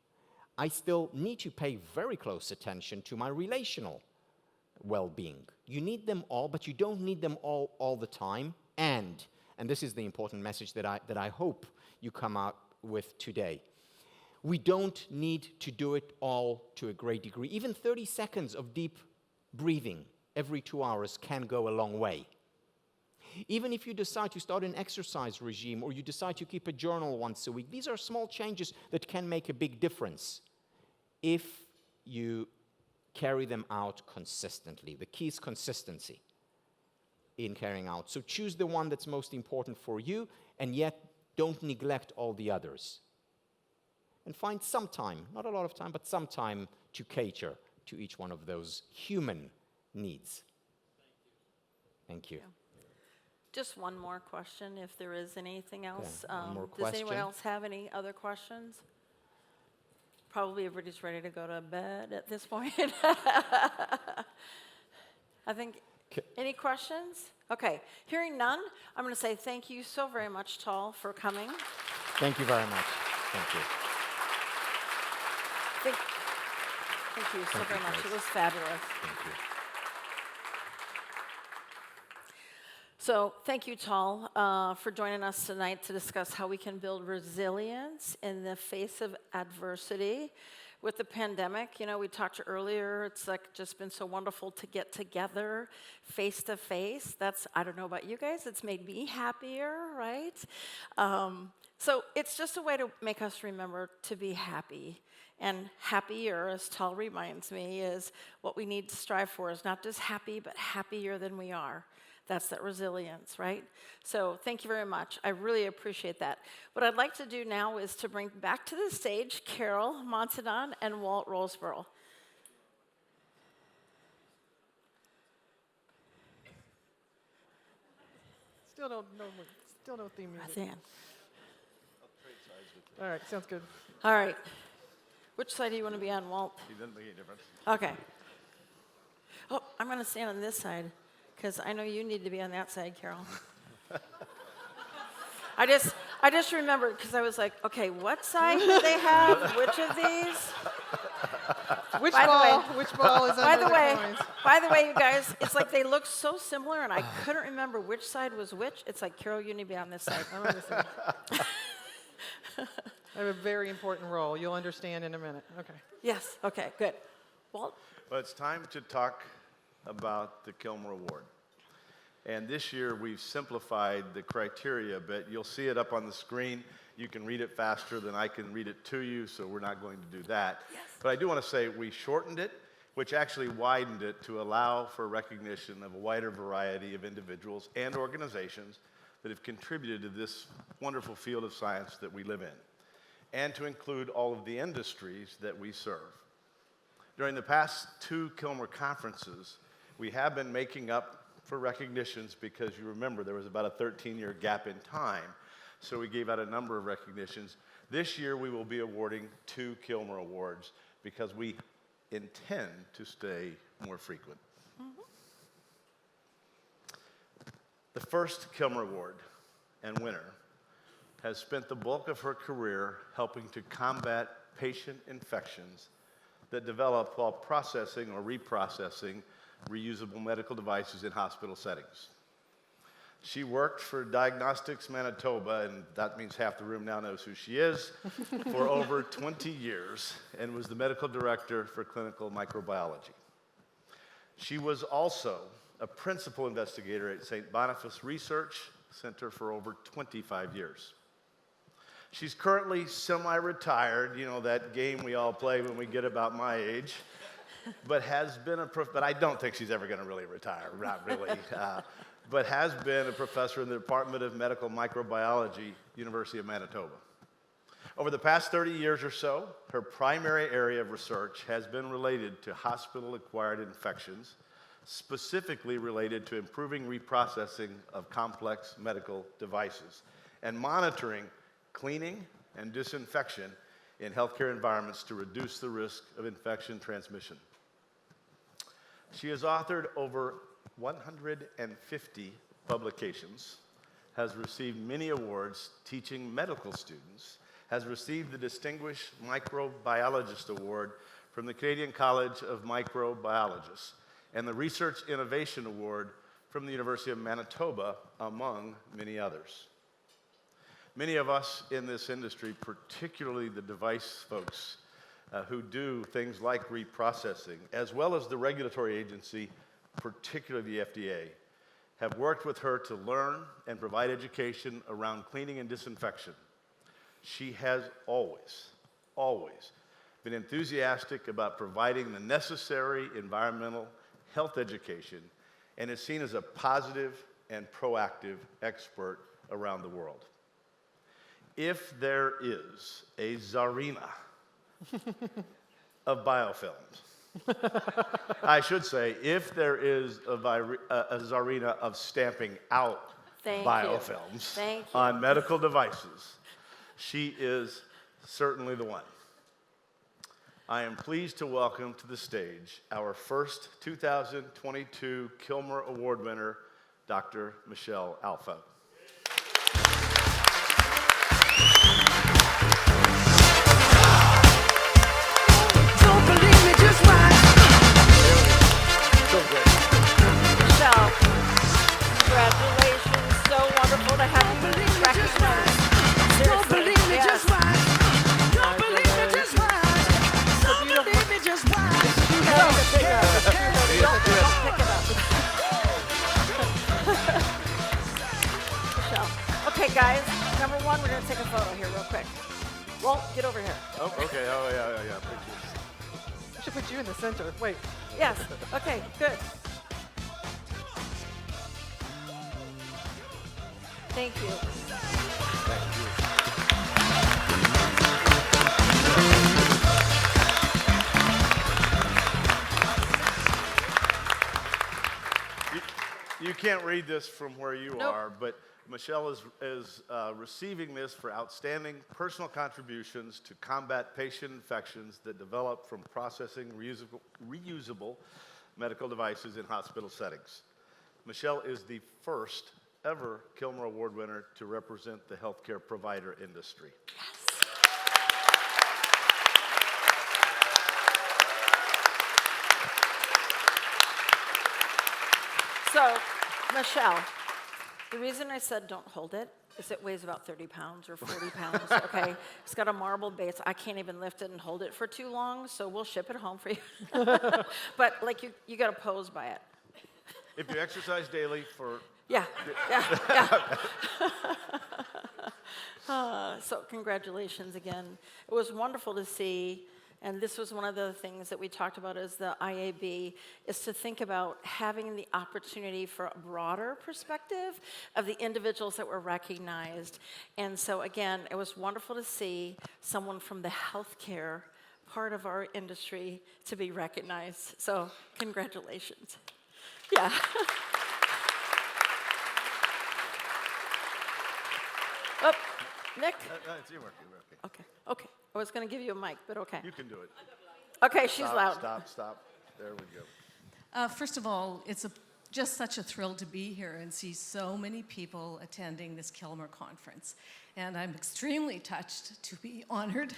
I still need to pay very close attention to my relational well-being. You need them all, but you don't need them all the time. And this is the important message that I hope you come out with today. We don't need to do it all to a great degree. Even 30 seconds of deep breathing every 2 hours can go a long way. Even if you decide to start an exercise regime or you decide to keep a journal once a week, these are small changes that can make a big difference if you carry them out consistently. The key is consistency in carrying out. So choose the one that's most important for you, and yet don't neglect all the others. And find some time, not a lot of time, but some time to cater to each one of those human needs. Thank you. Just one more question, if there is anything else. One more Does anyone question. else have any other questions? Probably everybody's ready to go to bed at this point. I think, any questions? Okay, hearing none, I'm going to say thank you so very much, Tal, for coming. Thank you very much. Thank you. Thank you so Thank you, very much. Joyce. It was fabulous. Thank you. So thank you, Tal, for joining us tonight to discuss how we can build resilience in the face of adversity. With the pandemic, you know, we talked earlier, it's like just been so wonderful to get together face to face. That's, I don't know about you guys, it's made me happier, right? So it's just a way to make us remember to be happy. And happier, as Tal reminds me, is what we need to strive for is not just happy, but happier than we are. That's that resilience, right? So thank you very much. I really appreciate that. What I'd like to do now is to bring back to the stage Carol Montandon and Walt Rosebrough. Still no theme music. Dan. All right, sounds good. All right. Which side do you want to be on, Walt? It doesn't make any difference. Okay. Oh, I'm going to stand on this side because I know you need to be on that side, Carol. I just remembered because I was like, okay, what side do they have? Which of these? Which By the ball? way- Which ball is under the coins? By the way, you guys, it's like they look so similar, and I couldn't remember which side was which. It's like, Carol, you need to be on this side. I'm on this side. I have a very important role. You'll understand in a minute. Okay. Yes. Okay. Good. Walt. Well, it's time to talk about the KILMER Award. And this year we've simplified the criteria a bit. You'll see it up on the screen. You can read it faster than I can read it to you, so we're not going to do that. Yes. But I do want to say we shortened it, which actually widened it to allow for recognition of a wider variety of individuals and organizations that have contributed to this wonderful field of science that we live in, and to include all of the industries that we serve. During the past 2 KILMER conferences, we have been making up for recognitions because you remember there was about a 13-year gap in time, so we gave out a number of recognitions. This year we will be awarding 2 KILMER Awards because we intend to stay more frequent. The first KILMER Award and winner has spent the bulk of her career helping to combat patient infections that develop while processing or reprocessing reusable medical devices in hospital settings. She worked for Diagnostics Manitoba, and that means half the room now knows who she is, for over 20 years, and was the medical director for clinical microbiology. She was also a principal investigator at St. Boniface Research Center for over 25 years. She's currently semi-retired, you know, that game we all play when we get about my age. but has been but I don't think she's ever going to really retire, not really, but has been a professor in the Department of Medical Microbiology, University of Manitoba. Over the past 30 years or so, her primary area of research has been related to hospital-acquired infections, specifically related to improving reprocessing of complex medical devices and monitoring cleaning and disinfection in healthcare environments to reduce the risk of infection transmission. She has authored over 150 publications, has received many awards teaching medical students, has received the Distinguished Microbiologist Award from the Canadian College of Microbiologists and the Research Innovation Award from the University of Manitoba, among many others. Many of us in this industry, particularly the device folks who do things like reprocessing, as well as the regulatory agency, particularly the FDA, have worked with her to learn and provide education around cleaning and disinfection. She has always been enthusiastic about providing the necessary environmental health education and is seen as a positive and proactive expert around the world. If there is a czarina of biofilms, I should say, if there is a czarina of stamping out biofilms on medical devices, she is certainly the one. I am pleased to welcome to the stage our first 2022 KILMER Award winner, Dr. Michelle Alpha. Don't believe me, just watch. So great. Michelle, congratulations. So wonderful to have you recognized. Don't believe me, just watch. Don't believe me, just watch. Don't believe me, just watch. Don't pick it up. Michelle. Okay, guys. Number one, we're going to take a photo here real quick. Walt, get over here. Oh, okay. Oh, yeah. Pictures. I should put you in the center. Wait. Yes. Okay, good. Thank you. You can't read this from where you Nope. are, but Michelle is receiving this for outstanding personal contributions to combat patient infections that develop from processing reusable medical devices in hospital settings. Michelle is the first ever KILMER Award winner to represent the healthcare provider industry. So, Michelle, the reason I said don't hold it is it weighs about 30 pounds or 40 pounds, okay? It's got a marble base. I can't even lift it and hold it for too long, so we'll ship it home for you. But, like, you got to pose by it. If you exercise daily for... Yeah. So congratulations again. It was wonderful to see, and this was one of the things that we talked about as the IAB, is to think about having the opportunity for a broader perspective of the individuals that were recognized. And so again, it was wonderful to see someone from the healthcare part of our industry to be recognized. So congratulations. Yeah. Oh, Nick? It's your work. Okay. I was going to give you a mic, but okay. You can do it. Okay, she's loud. Stop. There we go. First of all, it's just such a thrill to be here and see so many people attending this KILMER conference. And I'm extremely touched to be honored.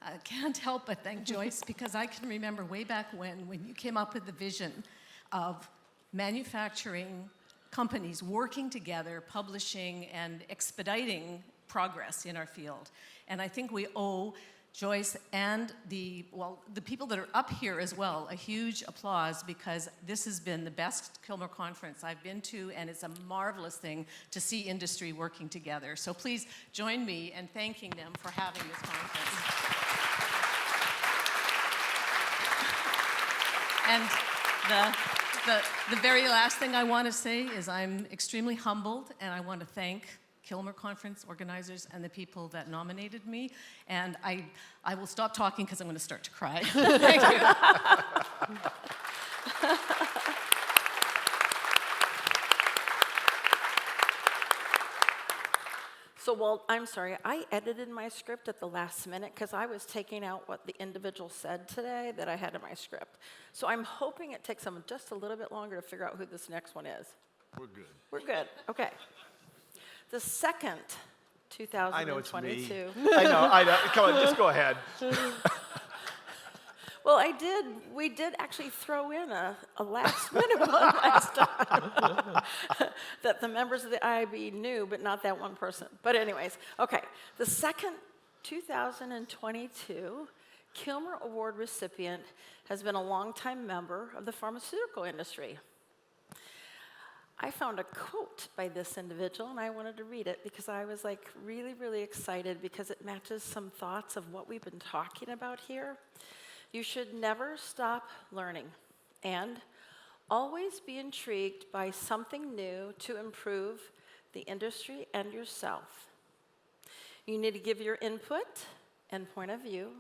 I can't help but thank Joyce, because I can remember way back when you came up with the vision of manufacturing companies working together, publishing and expediting progress in our field. And I think we owe Joyce and the people that are up here as well a huge applause, because this has been the best KILMER conference I've been to, and it's a marvelous thing to see industry working together. So please join me in thanking them for having this conference. And the very last thing I want to say is I'm extremely humbled, and I want to thank KILMER Conference organizers and the people that nominated me. And I will stop talking because I'm going to start to cry. Thank you. So, Walt, I'm sorry, I edited my script at the last minute because I was taking out what the individual said today that I had in my script. So I'm hoping it takes them just a little bit longer to figure out who this next one is. We're good. We're good, okay. The second I know it's me. 2022. I know. Come on, just go ahead. Well, we did actually throw in a last minute one last time that the members of the IIB knew, but not that one person. But anyways, okay. The second 2022 KILMER Award recipient has been a longtime member of the pharmaceutical industry. I found a quote by this individual, and I wanted to read it because I was like really, really excited because it matches some thoughts of what we've been talking about here. You should never stop learning and always be intrigued by something new to improve the industry and yourself. You need to give your input and point of view,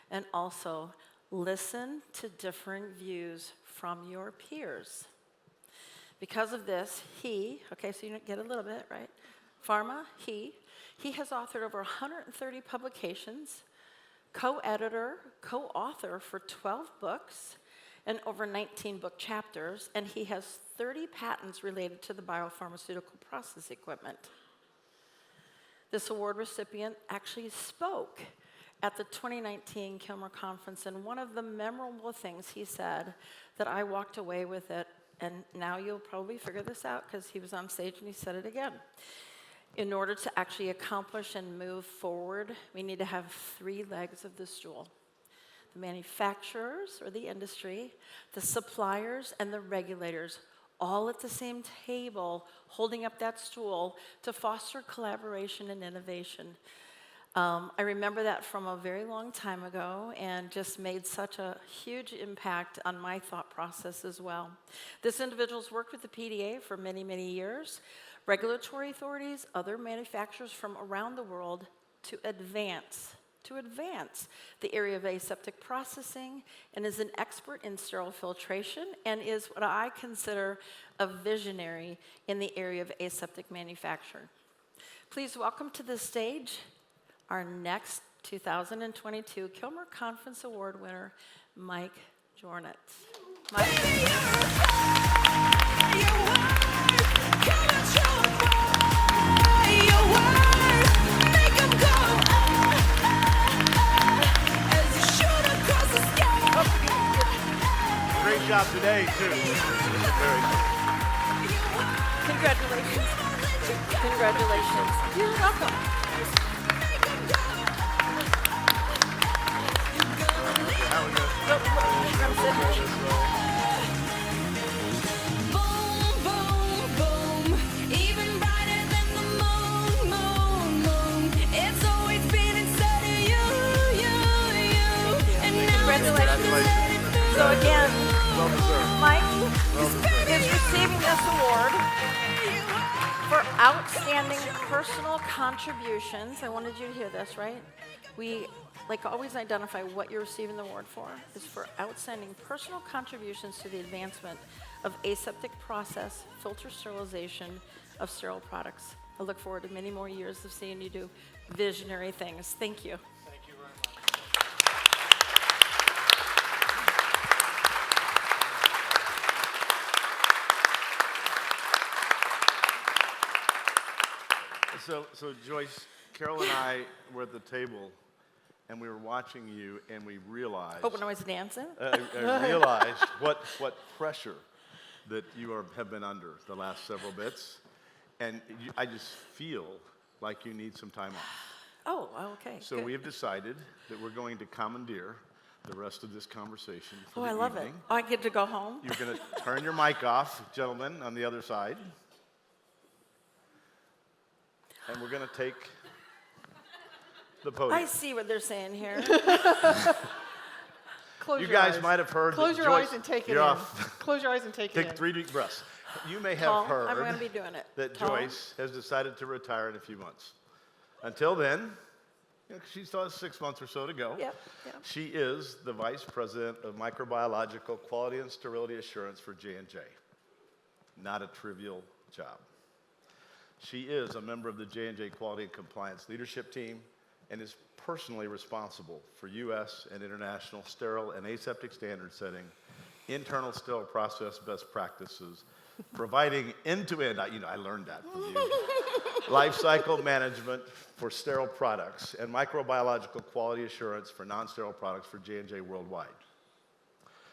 and also listen to different views from your peers. Because of this, okay, so you get a little bit, right? He has authored over 130 publications, co-editor, co-author for 12 books and over 19 book chapters, and he has 30 patents related to the biopharmaceutical process equipment. This award recipient actually spoke at the 2019 KILMER conference, and one of the memorable things he said that I walked away with it, and now you'll probably figure this out because he was on stage and he said it again. In order to actually accomplish and move forward, we need to have 3 legs of the stool. The manufacturers or the industry, the suppliers, and the regulators, all at the same table, holding up that stool to foster collaboration and innovation. I remember that from a very long time ago and just made such a huge impact on my thought process as well. This individual's worked with the PDA for many, many years, regulatory authorities, other manufacturers from around the world to advance the area of aseptic processing, and is an expert in sterile filtration and is what I consider a visionary in the area of aseptic manufacture. Please welcome to the stage our next 2022 KILMER Conference Award winner, Mike Jornitz. Mike? Great job today, too. Very good. Congratulations. Congratulations. You're welcome. How we go? Come sit here. Boom, boom, boom. Even brighter than the moon, moon, moon. It's always been inside of you. And now Congratulations. So again, Well deserved. Mike is receiving this award for outstanding personal contributions. I wanted you to hear this, right? We, like, always identify what you're receiving the award for is for outstanding personal contributions to the advancement of aseptic process, filter sterilization of sterile products. I look forward to many more years of seeing you do visionary things. Thank you. Thank you very much. So Joyce, Carol and I were at the table, and we were watching you, and we realized. Oh, when I was dancing? I realized what pressure that you have been under the last several bits, and I just feel like you need some time off. Oh, okay. So good. we have decided that we're going to commandeer the rest of this conversation for Oh, the I love evening. it. Oh, I get to go home? You're going to turn your mic off, gentlemen, on the other side. And we're going to take the podium. I see what they're saying here. Close You your guys eyes. might have heard Close that your Joyce, eyes and take it you're in. off. Close your eyes and take it in. Take 3 deep breaths. You may have Tall. heard I'm going to be doing it. that Tall. Joyce has decided to retire in a few months. Until then, she still has 6 months or so to go. Yep, yep. She is the Vice President of Microbiological Quality and Sterility Assurance for J&J. Not a trivial job. She is a member of the J&J Quality and Compliance Leadership Team and is personally responsible for U.S. and international sterile and aseptic standard setting, internal sterile process best practices, providing end-to-end, I learned that from you, life cycle management for sterile products, and microbiological quality assurance for non-sterile products for J&J worldwide.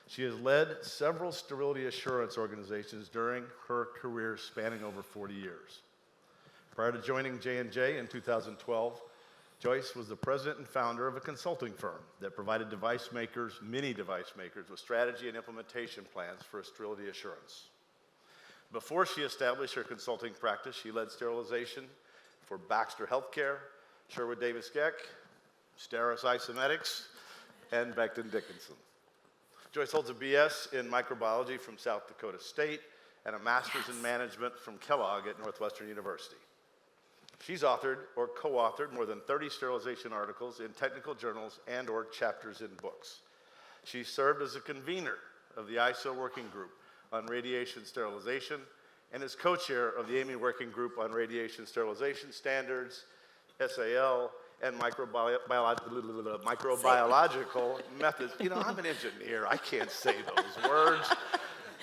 She has led several sterility assurance organizations during her career spanning over 40 years. Prior to joining J&J in 2012, Joyce was the president and founder of a consulting firm that provided many device makers, with strategy and implementation plans for sterility assurance. Before she established her consulting practice, she led sterilization for Baxter Healthcare, Sherwood Davis Geck, Steris Isometics, and Becton Dickinson. Joyce holds a BS in microbiology from South Dakota State and a master's in management from Kellogg at Northwestern University. She's authored or co-authored more than 30 sterilization articles in technical journals and/or chapters in books. She served as a convener of the ISO Working Group on Radiation Sterilization and is co-chair of the AMI Working Group on Radiation Sterilization Standards, SAL, and microbiological methods. I'm an engineer. I can't say those words.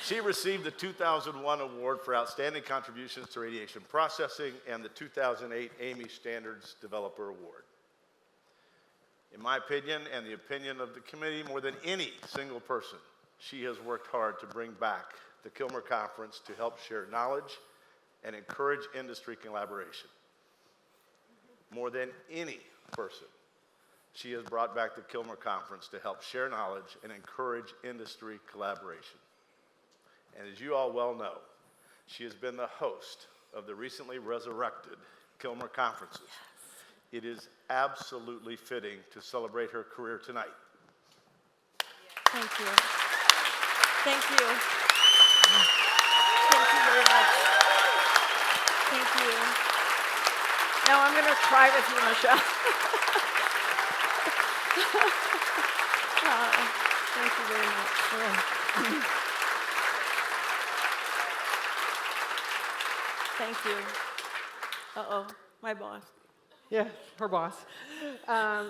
She received the 2001 award for outstanding contributions to radiation processing and the 2008 AMI Standards Developer Award. In my opinion, and the opinion of the committee, more than any single person, she has worked hard to bring back the KILMER Conference to help share knowledge and encourage industry collaboration. More than any person, she has brought back the KILMER Conference to help share knowledge and encourage industry collaboration. And as you all well know, she has been the host of the recently resurrected KILMER Conferences. It is absolutely fitting to celebrate her career tonight. Thank you. Thank you. Thank you very much. Thank you. Now I'm going to cry with you, Michelle. Thank you very much. Thank you. Uh-oh, my boss. Yeah, her boss.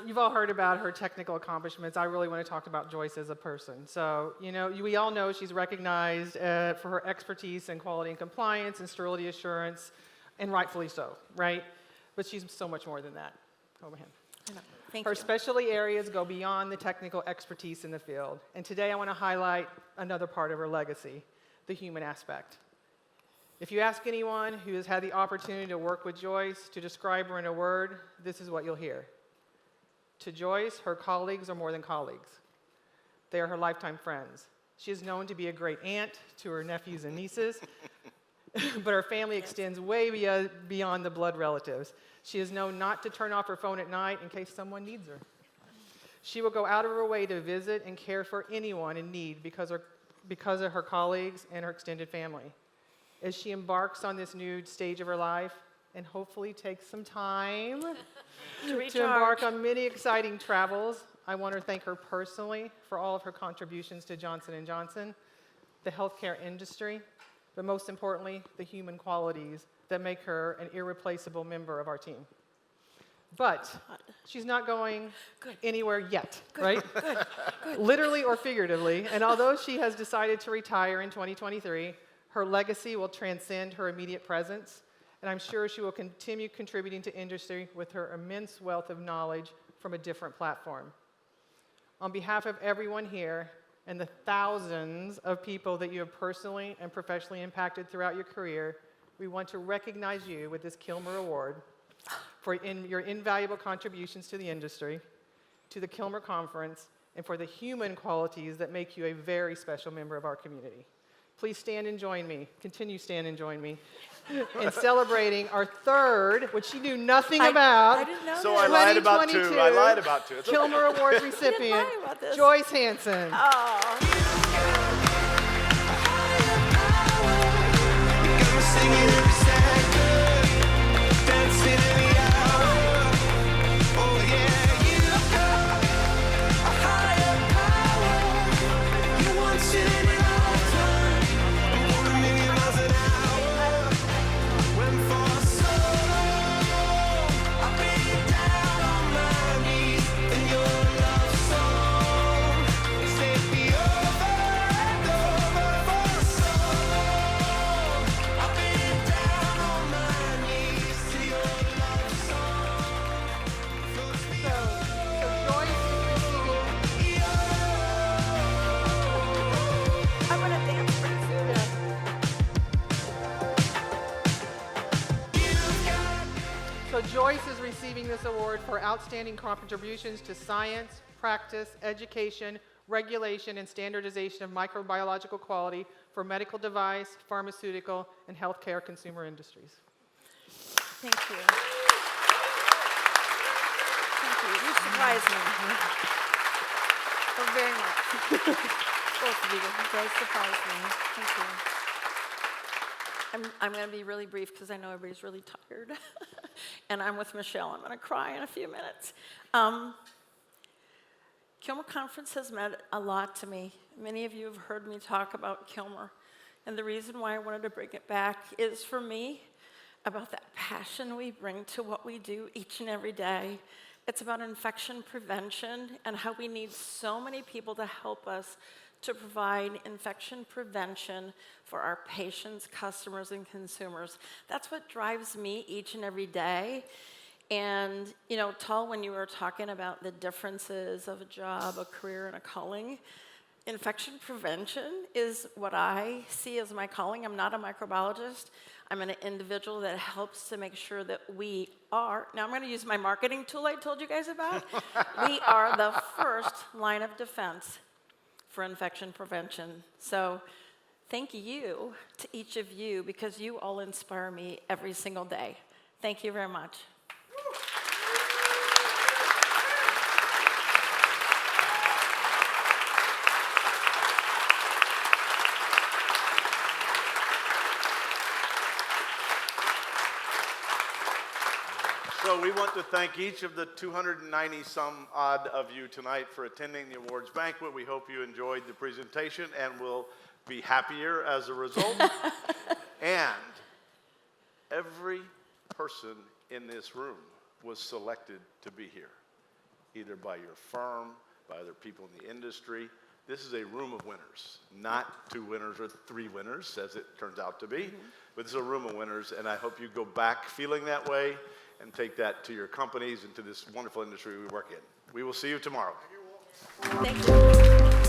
You've all heard about her technical accomplishments. I really want to talk about Joyce as a person. So, we all know she's recognized for her expertise in quality and compliance and sterility assurance, and rightfully so, right? But she's so much more than that. Hold my hand. Thank Her you. specialty areas go beyond the technical expertise in the field. And today I want to highlight another part of her legacy, the human aspect. If you ask anyone who has had the opportunity to work with Joyce to describe her in a word, this is what you'll hear. To Joyce, her colleagues are more than colleagues. They are her lifetime friends. She is known to be a great aunt to her nephews and nieces, but her family extends way beyond the blood relatives. She is known not to turn off her phone at night in case someone needs her. She will go out of her way to visit and care for anyone in need because of her colleagues and her extended family. As she embarks on this new stage of her life, and hopefully takes some time to embark on many exciting travels, I want to thank her personally for all of her contributions to Johnson & Johnson, the healthcare industry, but most importantly, the human qualities that make her an irreplaceable member of our team. But she's not going anywhere yet, right? Literally or figuratively. And although she has decided to retire in 2023, her legacy will transcend her immediate presence, and I'm sure she will continue contributing to industry with her immense wealth of knowledge from a different platform. On behalf of everyone here and the thousands of people that you have personally and professionally impacted throughout your career, we want to recognize you with this KILMER Award for your invaluable contributions to the industry, to the KILMER Conference, and for the human qualities that make you a very special member of our community. please stand and join me. Continue stand and join me in celebrating our third, which she knew nothing about. I didn't know So that. I lied about 2022 two. I lied about two. It's okay. KILMER Award recipient, lie about this. Joyce Hansen. I'm going to dance pretty soon. So Joyce is receiving this award for outstanding contributions to science, practice, education, regulation, and standardization of microbiological quality for medical device, pharmaceutical, and healthcare consumer industries. Thank you. Thank you. You surprised me. Oh, very much. Both of you guys surprised me. Thank you. I'm going to be really brief because I know everybody's really tired. And I'm with Michelle. I'm going to cry in a few minutes. KILMER Conference has meant a lot to me. Many of you have heard me talk about KILMER. And the reason why I wanted to bring it back is, for me, about that passion we bring to what we do each and every day. It's about infection prevention and how we need so many people to help us to provide infection prevention for our patients, customers, and consumers. That's what drives me each and every day. And, you know, Tal, when you were talking about the differences of a job, a career, and a calling, infection prevention is what I see as my calling. I'm not a microbiologist. I'm an individual that helps to make sure that we are, now I'm going to use my marketing tool I told you guys about. We are the first line of defense for infection prevention. So thank you to each of you, because you all inspire me every single day. Thank you very much. So we want to thank each of the 290 some odd of you tonight for attending the awards banquet. We hope you enjoyed the presentation and will be happier as a result. And every person in this room was selected to be here, either by your firm, by other people in the industry. This is a room of winners, not 2 winners or 3 winners, as it turns out to be. But this is a room of winners, and I hope you go back feeling that way and take that to your companies and to this wonderful industry we work in. We will see you tomorrow. Thank you.